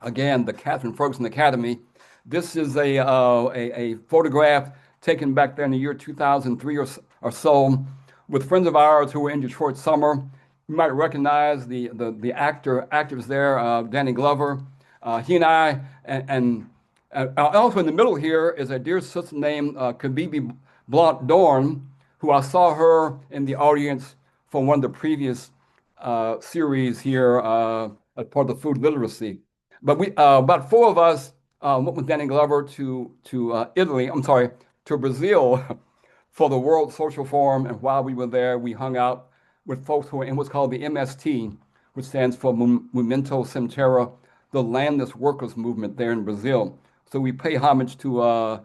again, the Catherine Ferguson Academy. This is a photograph taken back there in the year 2003 or so with friends of ours who were in Detroit summer. You might recognize the actors there, Danny Glover. He and I, and also in the middle here is a dear sister named Kabibi Blunt Dorn, who I saw her in the audience from one of the previous series here as part of the food literacy. But we about four of us went with Danny Glover to to Brazil for the World Social Forum. And while we were there, we hung out with folks who are in what's called the MST, which stands for Movimento Sem Terra, the landless workers movement there in Brazil. So we pay homage to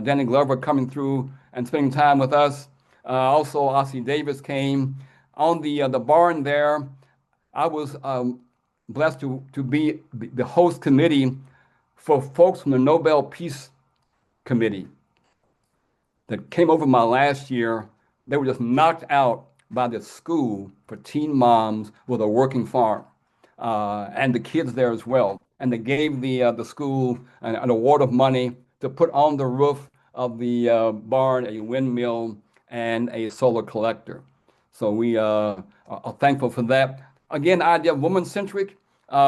Danny Glover coming through and spending time with us. Also, Ossie Davis came. On the barn there, I was blessed to be the host committee for folks from the Nobel Peace Committee that came over my last year. They were just knocked out by this school for teen moms with a working farm, and the kids there as well. And they gave the school an award of money to put on the roof of the barn a windmill and a solar collector. So we are thankful for that. Again, the idea of woman-centric.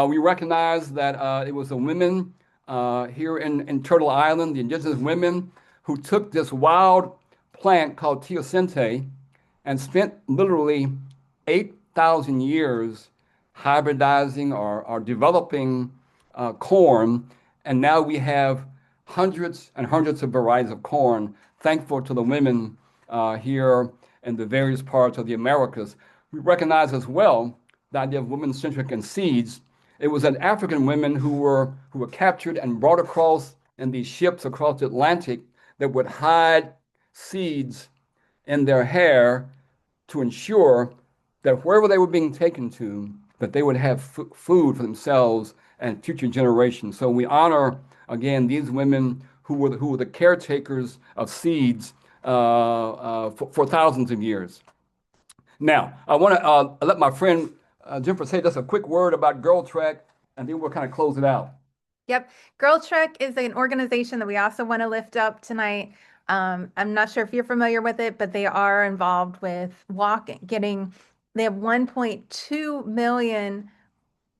We recognize that it was the women here in Turtle Island, the indigenous women, who took this wild plant called teosinte and spent literally 8,000 years hybridizing or developing corn. And now we have hundreds and hundreds of varieties of corn, thankful to the women here in the various parts of the Americas. We recognize as well the idea of women-centric and seeds. It was that African women who were captured and brought across in these ships across the Atlantic that would hide seeds in their hair to ensure that wherever they were being taken to, that they would have food for themselves and future generations. So we honor, again, these women who were the caretakers of seeds for thousands of years. Now, I want to let my friend Jennifer say just a quick word about Girl Trek, and then we'll kind of close it out. Yep. Girl Trek is an organization that we also want to lift up tonight. I'm not sure if you're familiar with it, but they are involved with they have 1.2 million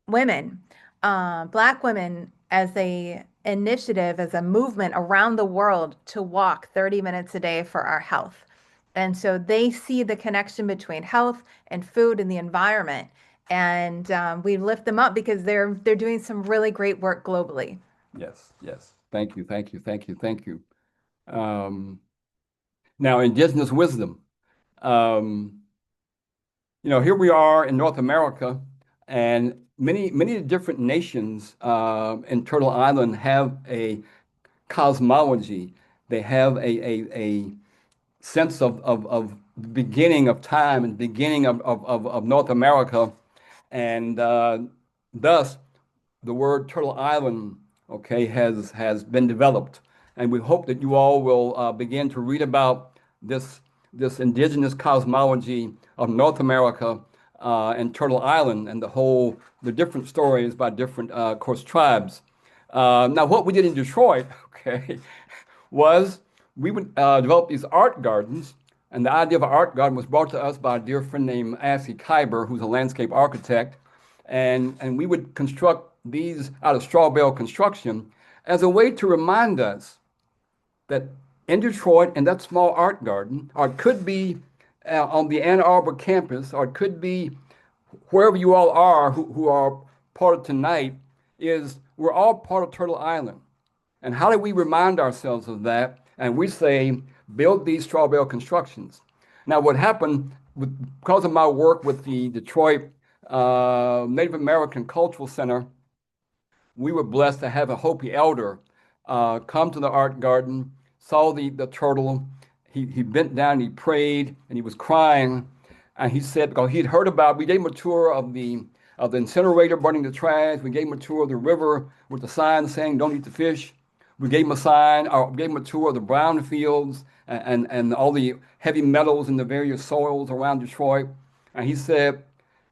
women, Black women, as a initiative, as a movement around the world to walk 30 minutes a day for our health. And so they see the connection between health and food and the environment. And we lift them up because they're doing some really great work globally. Yes. Thank you. Now, indigenous wisdom. Here we are in North America, and many different nations in Turtle Island have a cosmology. They have a sense of beginning of time and beginning of North America. And thus, the word Turtle Island, has been developed. And we hope that you all will begin to read about this indigenous cosmology of North America and Turtle Island and the different stories by different, tribes. Now, what we did in Detroit, was we would develop these art gardens. And the idea of an art garden was brought to us by a dear friend named Ashley Kyber, who's a landscape architect. And we would construct these out of straw bale construction as a way to remind us that in Detroit, in that small art garden, or it could be on the Ann Arbor campus, or it could be wherever you all are who are part of tonight, is we're all part of Turtle Island. And how do we remind ourselves of that? And we say, build these straw bale constructions. Now, what happened, because of my work with the Detroit Native American Cultural Center, we were blessed to have a Hopi elder come to the art garden, saw the turtle. He bent down, he prayed, and he was crying. And he said, because he'd heard about, we gave him a tour of the incinerator burning the trash. We gave him a tour of the river with the sign saying, don't eat the fish. We gave him a tour of the brown fields and all the heavy metals in the various soils around Detroit. And he said,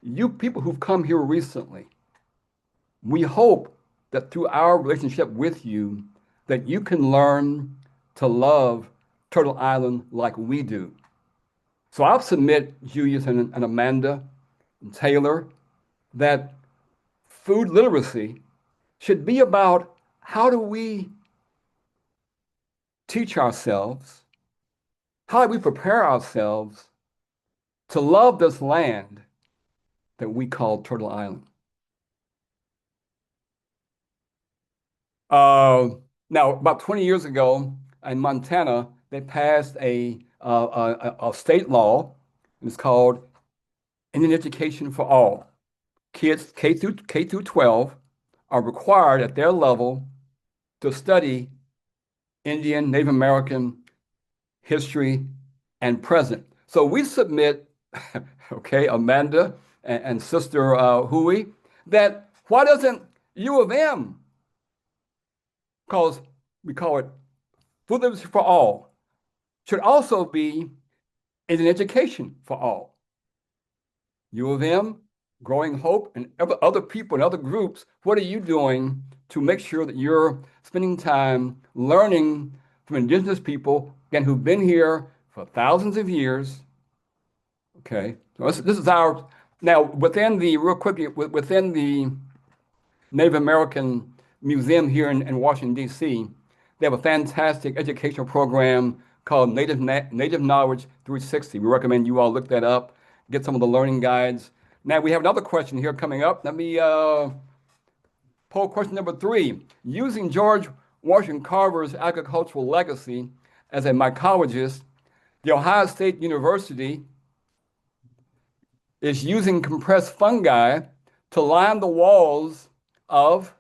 you people who've come here recently, we hope that through our relationship with you, that you can learn to love Turtle Island like we do. So I'll submit, Julius and Amanda and Taylor, that food literacy should be about how do we teach ourselves, how do we prepare ourselves to love this land that we call Turtle Island? Now, about 20 years ago in Montana, they passed a state law, and it's called Indian Education for All. Kids K through 12 are required at their level to study Indian, Native American history and present. So we submit, okay, Amanda and Sister Hui, that why doesn't U of M, because we call it food literacy for all, should also be Indian education for all? U of M, Growing Hope, and other people and other groups, what are you doing to make sure that you're spending time learning from indigenous people, again, who've been here for thousands of years? Okay, so this is our, now within the, real quickly, within the Native American Museum here in Washington, D.C., they have a fantastic educational program called Native Knowledge 360. We recommend you all look that up, get some of the learning guides. Now we have another question here coming up. Let me poll question number 3. Using George Washington Carver's agricultural legacy as a mycologist, the Ohio State University is using compressed fungi to line the walls of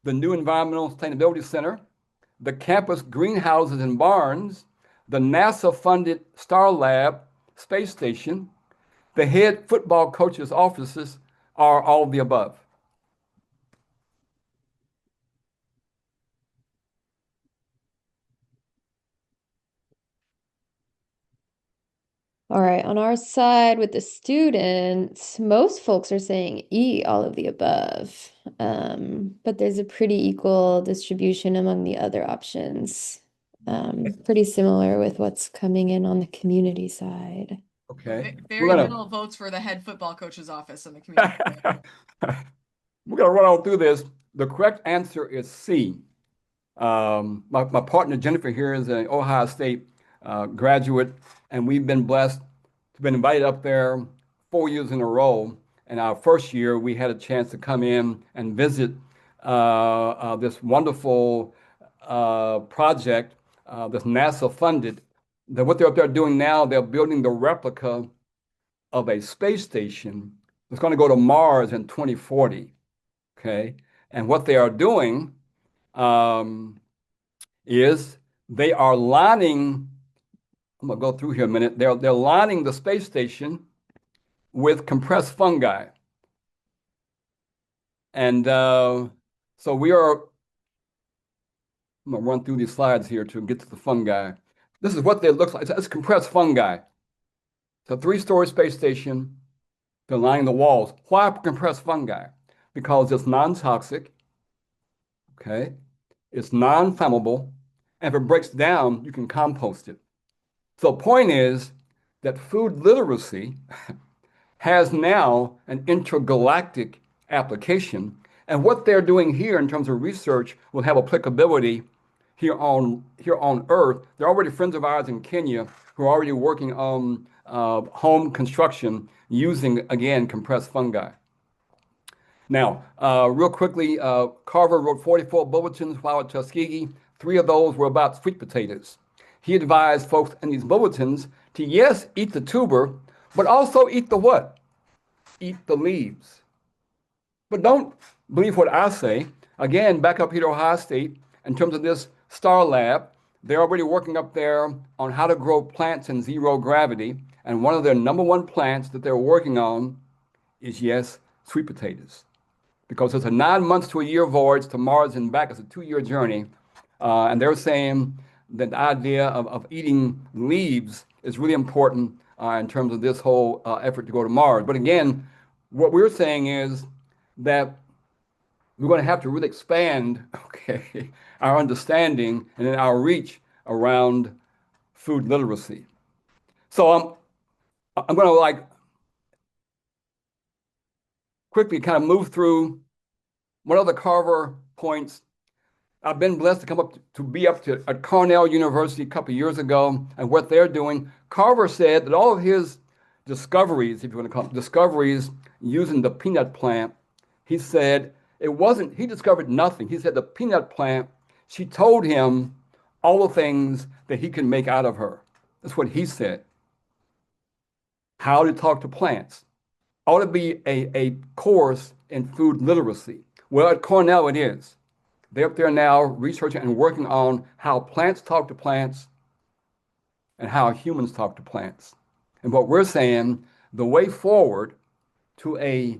the new Environmental Sustainability Center, the campus greenhouses and barns, the NASA-funded Star Lab space station, the head football coach's offices, are all of the above. All right, on our side with the students, most folks are saying E, all of the above. But there's a pretty equal distribution among the other options. Pretty similar with what's coming in on the community side. Okay. Very little votes for the head football coach's office in the community. We're going to run on through this. The correct answer is C. My partner Jennifer here is an Ohio State graduate, and we've been blessed to be invited up there 4 years in a row. And our first year, we had a chance to come in and visit this wonderful project that's NASA funded. That what they're up there doing now, they're building the replica of a space station that's going to go to Mars in 2040. Okay, and what they are doing is they are lining. I'm gonna go through here a minute. They're lining the space station with compressed fungi, and so we are. I'm gonna run through these slides here to get to the fungi. This is what it looks like. It's compressed fungi. It's a 3-story space station. They're lining the walls. Why compressed fungi? Because it's non-toxic. Okay, it's non-flammable, and if it breaks down, you can compost it. So the point is that food literacy has now an intergalactic application, and what they're doing here in terms of research will have applicability here on Earth. There are already friends of ours in Kenya who are already working on home construction using, again, compressed fungi. Now, real quickly, Carver wrote 44 bulletins while at Tuskegee. 3 of those were about sweet potatoes. He advised folks in these bulletins to, yes, eat the tuber, but also eat the what? Eat the leaves. But don't believe what I say. Again, back up here to Ohio State, in terms of this Star Lab, they're already working up there on how to grow plants in 0 gravity. And one of their #1 plants that they're working on is, yes, sweet potatoes. Because it's a 9 months to a year voyage to Mars and back. It's a 2-year journey. And they're saying that the idea of eating leaves is really important in terms of this whole effort to go to Mars. But again, what we're saying is that we're going to have to really expand, okay, our understanding and then our reach around food literacy. So I'm going to quickly kind of move through one of the Carver points. I've been blessed to come up to be up to at Cornell University a couple of years ago, and what they're doing. Carver said that all of his discoveries, if you want to call them discoveries, using the peanut plant. He said he discovered nothing. He said the peanut plant, she told him all the things that he can make out of her. That's what he said. How to talk to plants. Ought to be a course in food literacy. Well, at Cornell it is. They're up there now researching and working on how plants talk to plants and how humans talk to plants. And what we're saying, the way forward to a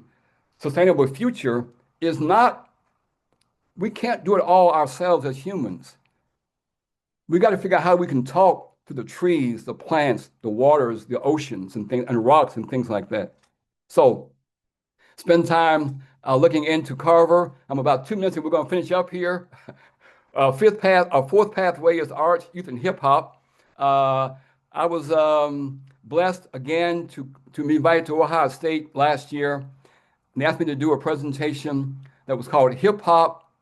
sustainable future is not, we can't do it all ourselves as humans. We got to figure out how we can talk to the trees, the plants, the waters, the oceans, and things, and rocks and things like that. So spend time looking into Carver. I'm about 2 minutes and we're going to finish up here. Fourth pathway is arts, youth, and hip hop. I was blessed again to be invited to Ohio State last year. And they asked me to do a presentation that was called Hip Hop,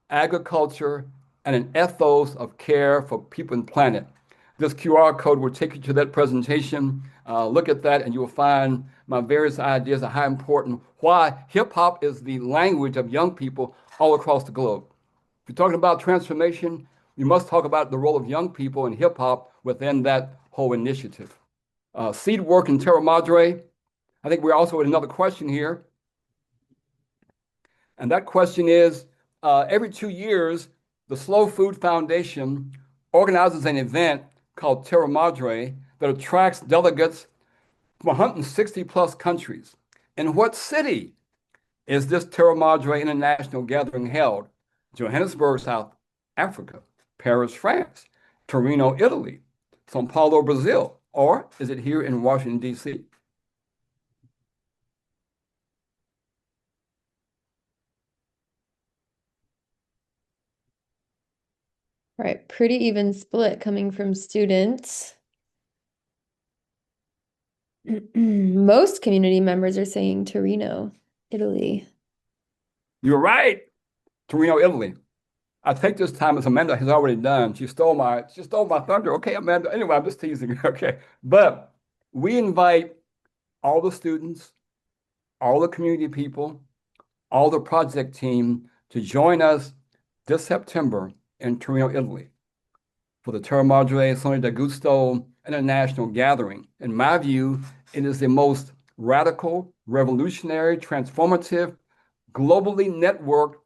Agriculture, and an Ethos of Care for People and Planet. This QR code will take you to that presentation. Look at that and you will find my various ideas of how important, why hip hop is the language of young people all across the globe. If you're talking about transformation, you must talk about the role of young people in hip hop within that whole initiative. Seed work in Terra Madre. I think we're also with another question here. And that question is, every 2 years, the Slow Food Foundation organizes an event called Terra Madre that attracts delegates from 160 plus countries. In what city is this Terra Madre International Gathering held? Johannesburg, South Africa, Paris, France, Torino, Italy, Sao Paulo, Brazil, or is it here in Washington, D.C.? All right, pretty even split coming from students. Most community members are saying Torino, Italy. You're right, Torino, Italy. I take this time as Amanda has already done. She stole my thunder. Okay, Amanda. Anyway, I'm just teasing. Okay, but we invite all the students, all the community people, all the project team to join us this September in Torino, Italy for the Terra Madre Sole d'Agosto International Gathering. In my view, it is the most radical, revolutionary, transformative, globally networked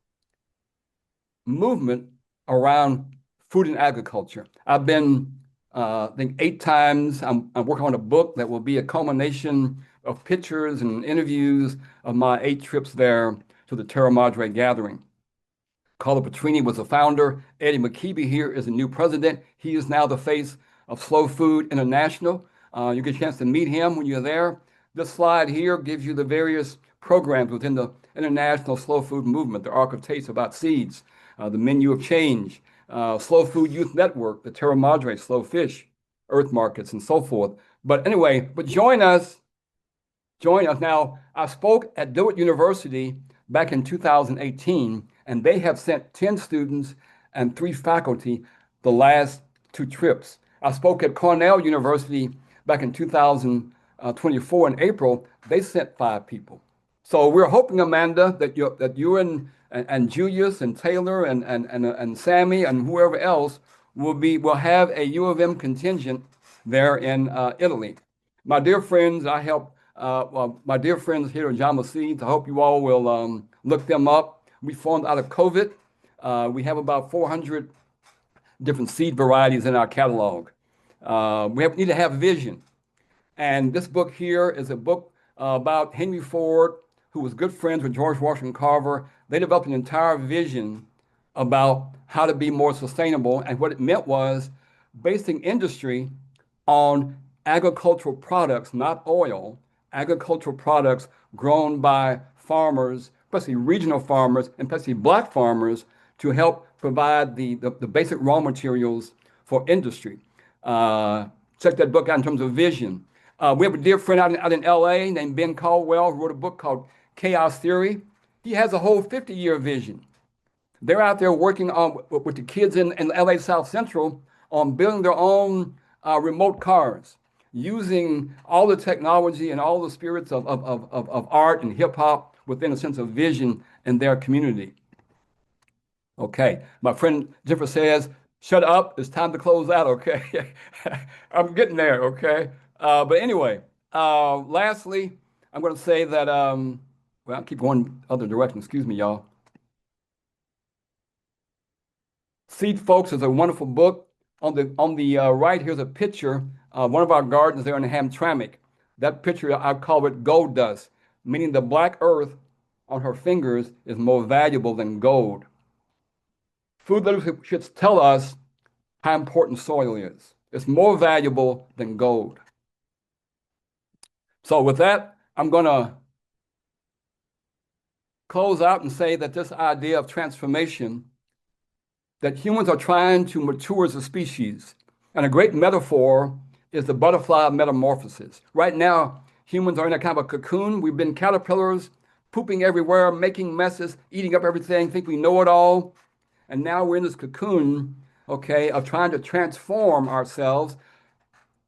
movement around food and agriculture. I've been, I think 8 times. I'm working on a book that will be a culmination of pictures and interviews of my 8 trips there to the Terra Madre Gathering. Carlo Petrini was the founder. Eddie McKeeby here is the new president. He is now the face of Slow Food International. You get a chance to meet him when you're there. This slide here gives you the various programs within the International Slow Food Movement, the Arc of Taste about seeds, the Menu of Change, Slow Food Youth Network, the Terra Madre, Slow Fish, Earth Markets, and so forth. But anyway, join us. Join us. Now, I spoke at DeWitt University back in 2018, and they have sent 10 students and 3 faculty the last 2 trips. I spoke at Cornell University back in 2024 in April. They sent 5 people. So we're hoping, Amanda, that you and Julius and Taylor and Sammy and whoever else will have a U of M contingent there in Italy. My dear friends, my dear friends here at Jama Seeds, I hope you all will look them up. We formed out of COVID. We have about 400 different seed varieties in our catalog. We need to have vision. And this book here is a book about Henry Ford, who was good friends with George Washington Carver. They developed an entire vision about how to be more sustainable. And what it meant was basing industry on agricultural products, not oil, agricultural products grown by farmers, especially regional farmers, and especially Black farmers, to help provide the basic raw materials for industry. Check that book out in terms of vision. We have a dear friend out in LA named Ben Caldwell, who wrote a book called Chaos Theory. He has a whole 50-year vision. They're out there working on with the kids in LA South Central on building their own remote cars using all the technology and all the spirits of art and hip hop within a sense of vision in their community. Okay, my friend Jennifer says, shut up, it's time to close out, okay? I'm getting there, okay? But anyway, lastly, I'm going to say that, well, I'll keep going other direction, excuse me, y'all. Seed Folks is a wonderful book. On the right, here's a picture of one of our gardens there in Hamtramck. That picture, I call it gold dust, meaning the black earth on her fingers is more valuable than gold. Food literacy should tell us how important soil is. It's more valuable than gold. So with that, I'm going to close out and say that this idea of transformation, that humans are trying to mature as a species. And a great metaphor is the butterfly metamorphosis. Right now, humans are in a kind of a cocoon. We've been caterpillars, pooping everywhere, making messes, eating up everything, think we know it all. And now we're in this cocoon, okay, of trying to transform ourselves.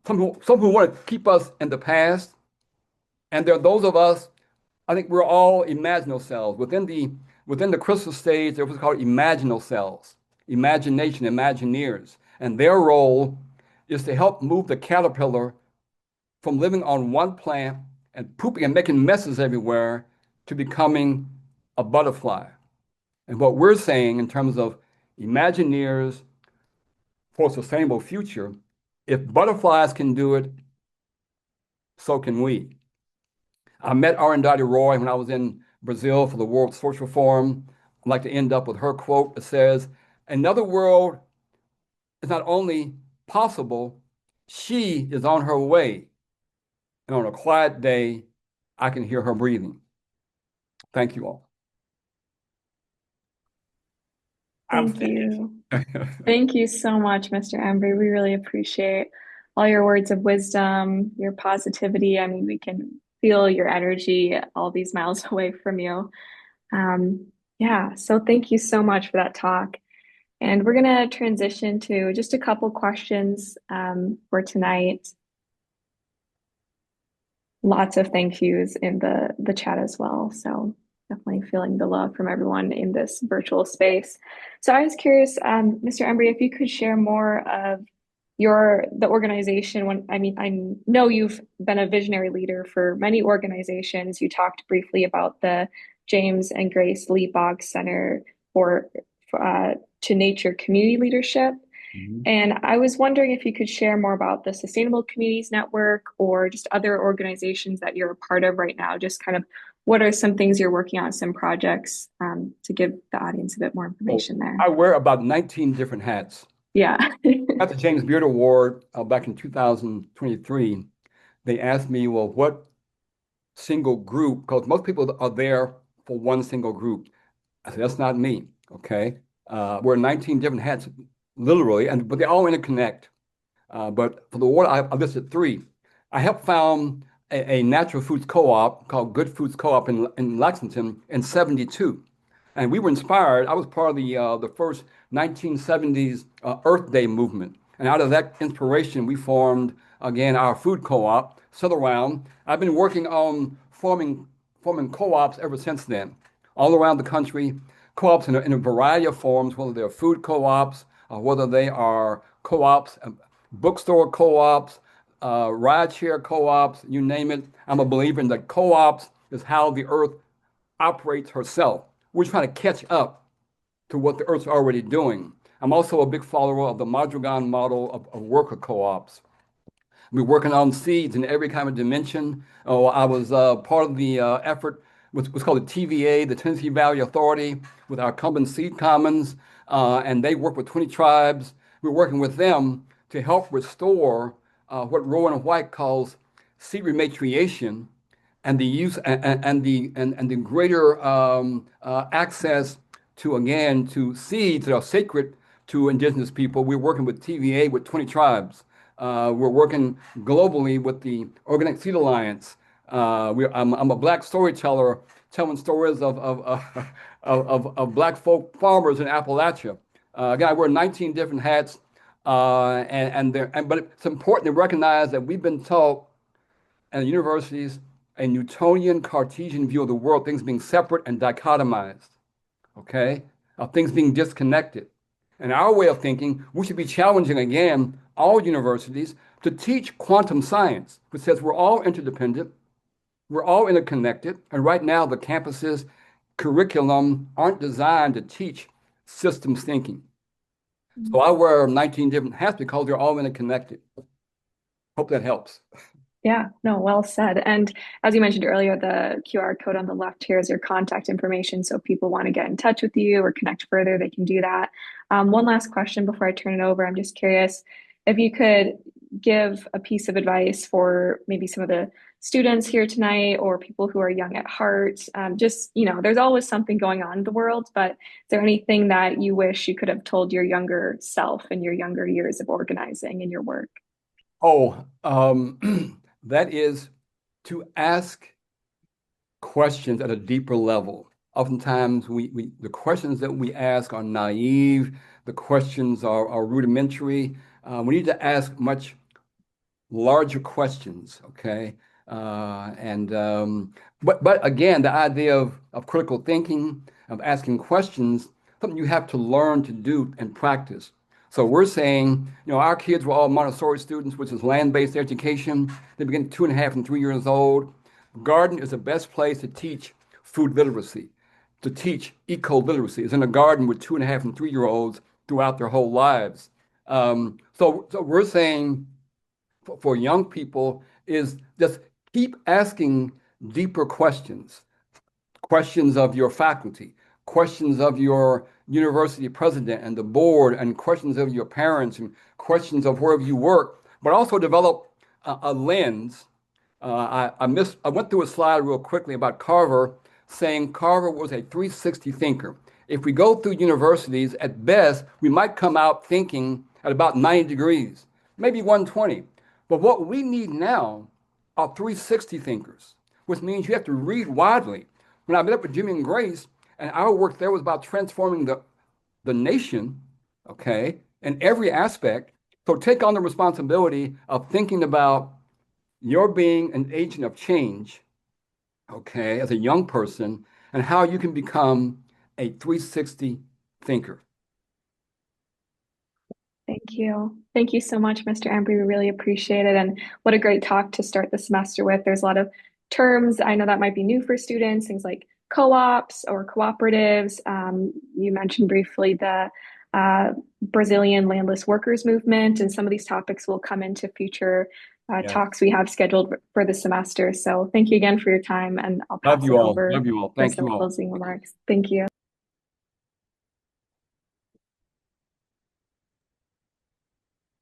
Some who want to keep us in the past. And there are those of us, I think we're all imaginal cells. Within the crystal stage, there was called imaginal cells, imagination, imagineers. And their role is to help move the caterpillar from living on one plant and pooping and making messes everywhere to becoming a butterfly. And what we're saying in terms of imagineers for a sustainable future, if butterflies can do it, so can we. I met Arundhati Roy when I was in Brazil for the World Social Forum. I'd like to end up with her quote that says, another world is not only possible, she is on her way. And on a quiet day, I can hear her breathing. Thank you all. Thank you. Thank you so much, Mr. Embry. We really appreciate all your words of wisdom, your positivity. I mean, we can feel your energy all these miles away from you. Yeah, so thank you so much for that talk. And we're going to transition to just a couple questions for tonight. Lots of thank yous in the chat as well. So definitely feeling the love from everyone in this virtual space. So I was curious, Mr. Embry, if you could share more of the organization. I know you've been a visionary leader for many organizations. You talked briefly about the James and Grace Lee Boggs Center for to Nature Community Leadership. Mm-hmm. And I was wondering if you could share more about the Sustainable Communities Network or just other organizations that you're a part of right now. Just kind of what are some things you're working on, some projects to give the audience a bit more information there. I wear about 19 different hats. Yeah. At the James Beard Award back in 2023, they asked me, well, what single group, because most people are there for one single group. I said, that's not me, okay? We're 19 different hats, literally, but they all interconnect. But for the award, I listed 3. I helped found a natural foods co-op called Good Foods Co-op in Lexington in '72. And we were inspired. I was part of the first 1970s Earth Day movement. And out of that inspiration, we formed, again, our food co-op, Settle Around. I've been working on forming co-ops ever since then, all around the country, co-ops in a variety of forms, whether they're food co-ops, whether they are co-ops, bookstore co-ops, rideshare co-ops, you name it. I'm a believer in that co-ops is how the earth operates herself. We're trying to catch up to what the earth's already doing. I'm also a big follower of the Madrigan model of worker co-ops. We're working on seeds in every kind of dimension. I was part of the effort, which was called the TVA, the Tennessee Valley Authority, with our Cumberland Seed Commons, and they work with 20 tribes. We're working with them to help restore what Rowan White calls seed rematriation, and the use and the greater access to seeds that are sacred to indigenous people. We're working with TVA with 20 tribes. We're working globally with the Organic Seed Alliance. I'm a Black storyteller telling stories of Black folk farmers in Appalachia. Again, I wear 19 different hats. But it's important to recognize that we've been taught at universities a Newtonian Cartesian view of the world, things being separate and dichotomized, okay? Things being disconnected. And our way of thinking, we should be challenging again all universities to teach quantum science, which says we're all interdependent, we're all interconnected, and right now the campuses curriculum aren't designed to teach systems thinking. So I wear 19 different hats because they're all interconnected. Hope that helps. Yeah, no, well said. And as you mentioned earlier, the QR code on the left here is your contact information. So if people want to get in touch with you or connect further, they can do that. One last question before I turn it over. I'm just curious if you could give a piece of advice for maybe some of the students here tonight or people who are young at heart. There's always something going on in the world, but is there anything that you wish you could have told your younger self in your younger years of organizing in your work? Oh, that is to ask questions at a deeper level. Oftentimes, the questions that we ask are naive. The questions are rudimentary. We need to ask much larger questions, okay? But again, the idea of critical thinking, of asking questions, something you have to learn to do and practice. So we're saying, our kids were all Montessori students, which is land-based education. They begin at 2.5 and 3 years old. Garden is the best place to teach food literacy, to teach eco-literacy. It's in a garden with 2.5 and 3-year-olds throughout their whole lives. So we're saying for young people is just keep asking deeper questions, questions of your faculty, questions of your university president and the board, and questions of your parents, and questions of wherever you work, but also develop a lens. I went through a slide real quickly about Carver, saying Carver was a 360 thinker. If we go through universities, at best, we might come out thinking at about 90 degrees, maybe 120. But what we need now are 360 thinkers, which means you have to read widely. When I met up with Jimmy and Grace, and our work there was about transforming the nation, okay, in every aspect. So take on the responsibility of thinking about your being an agent of change, okay, as a young person, and how you can become a 360 thinker. Thank you. Thank you so much, Mr. Embry. We really appreciate it. And what a great talk to start the semester with. There's a lot of terms I know that might be new for students, things like co-ops or cooperatives. You mentioned briefly the Brazilian landless workers movement, and some of these topics will come into future talks we have scheduled for the semester. So thank you again for your time, and I'll pass it over Love you all. for Thank some you all. closing remarks. Thank you.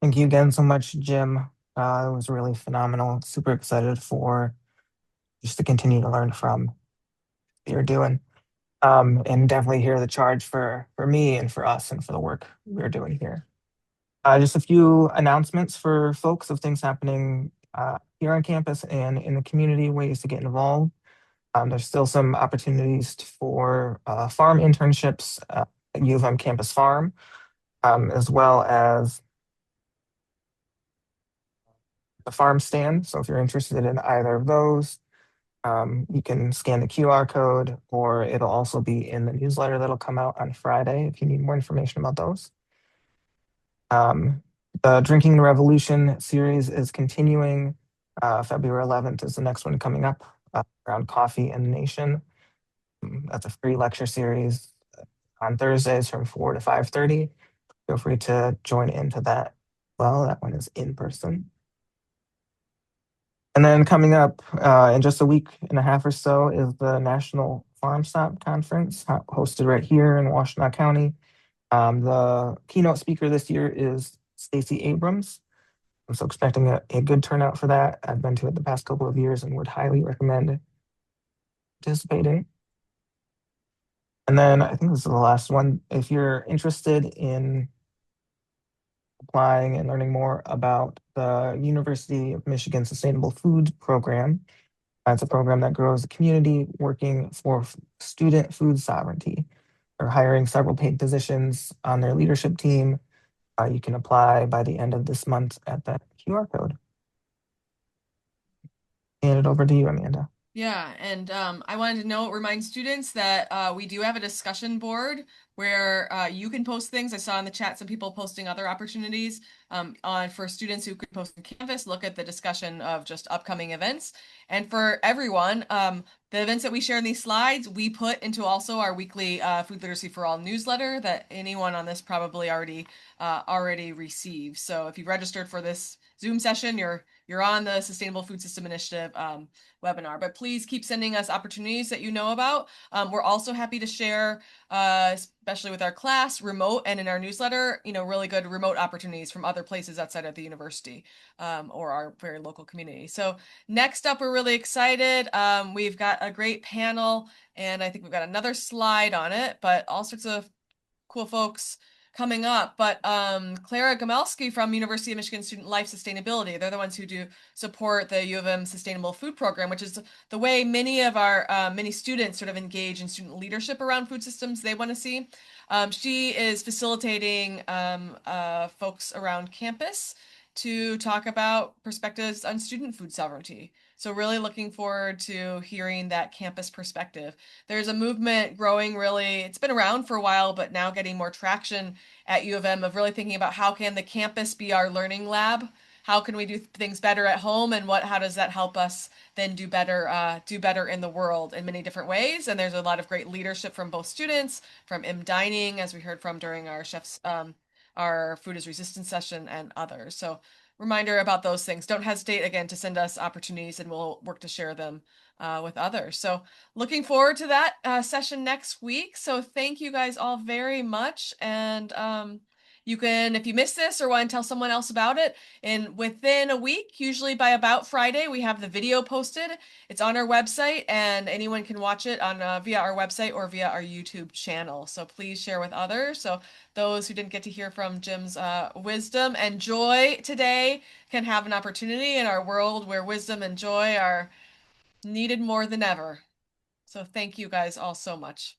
Thank you again so much, Jim. It was really phenomenal. Super excited for just to continue to learn from what you're doing. And definitely hear the charge for me and for us and for the work we're doing here. Just a few announcements for folks of things happening here on campus and in the community, ways to get involved. There's still some opportunities for farm internships at U of M Campus Farm, as well as the farm stand. So if you're interested in either of those, you can scan the QR code, or it'll also be in the newsletter that'll come out on Friday if you need more information about those. The Drinking the Revolution series is continuing. February 11th is the next one coming up around coffee and the nation. That's a free lecture series on Thursdays from 4 to 5:30. Feel free to join into that. Well, that one is in person. And then coming up in just a week and a half or so is the National Farm Stop Conference, hosted right here in Washtenaw County. The keynote speaker this year is Stacey Abrams. I'm so expecting a good turnout for that. I've been to it the past couple of years and would highly recommend participating. And then I think this is the last one. If you're interested in applying and learning more about the University of Michigan Sustainable Food Program, it's a program that grows a community working for student food sovereignty. They're hiring several paid positions on their leadership team. You can apply by the end of this month at that QR code. Hand it over to you, Amanda. Yeah, and I wanted to remind students that we do have a discussion board where you can post things. I saw in the chat some people posting other opportunities for students who could post on Canvas, look at the discussion of just upcoming events. And for everyone, the events that we share in these slides, we put into also our weekly Food Literacy for All newsletter that anyone on this probably already receives. So if you registered for this Zoom session, you're on the Sustainable Food System Initiative webinar, but please keep sending us opportunities that you know about. We're also happy to share, especially with our class, remote and in our newsletter, really good remote opportunities from other places outside of the university or our very local community. So next up, we're really excited. We've got a great panel, and I think we've got another slide on it, but all sorts of cool folks coming up. But Clara Gamelski from University of Michigan Student Life Sustainability, they're the ones who do support the U of M Sustainable Food Program, which is the way many of our many students sort of engage in student leadership around food systems they want to see. She is facilitating folks around campus to talk about perspectives on student food sovereignty. So really looking forward to hearing that campus perspective. There's a movement growing really, it's been around for a while, but now getting more traction at U of M of really thinking about how can the campus be our learning lab? How can we do things better at home, and how does that help us then do better in the world in many different ways? And there's a lot of great leadership from both students, from Dining, as we heard from during our chefs, our food is resistance session, and others. So reminder about those things. Don't hesitate again to send us opportunities, and we'll work to share them with others. So looking forward to that session next week. So thank you guys all very much. And you can, if you missed this or want to tell someone else about it, within a week, usually by about Friday, we have the video posted. It's on our website, and anyone can watch it on via our website or via our YouTube channel. So please share with others. So those who didn't get to hear from Jim's wisdom and joy today can have an opportunity in our world where wisdom and joy are needed more than ever. So thank you guys all so much.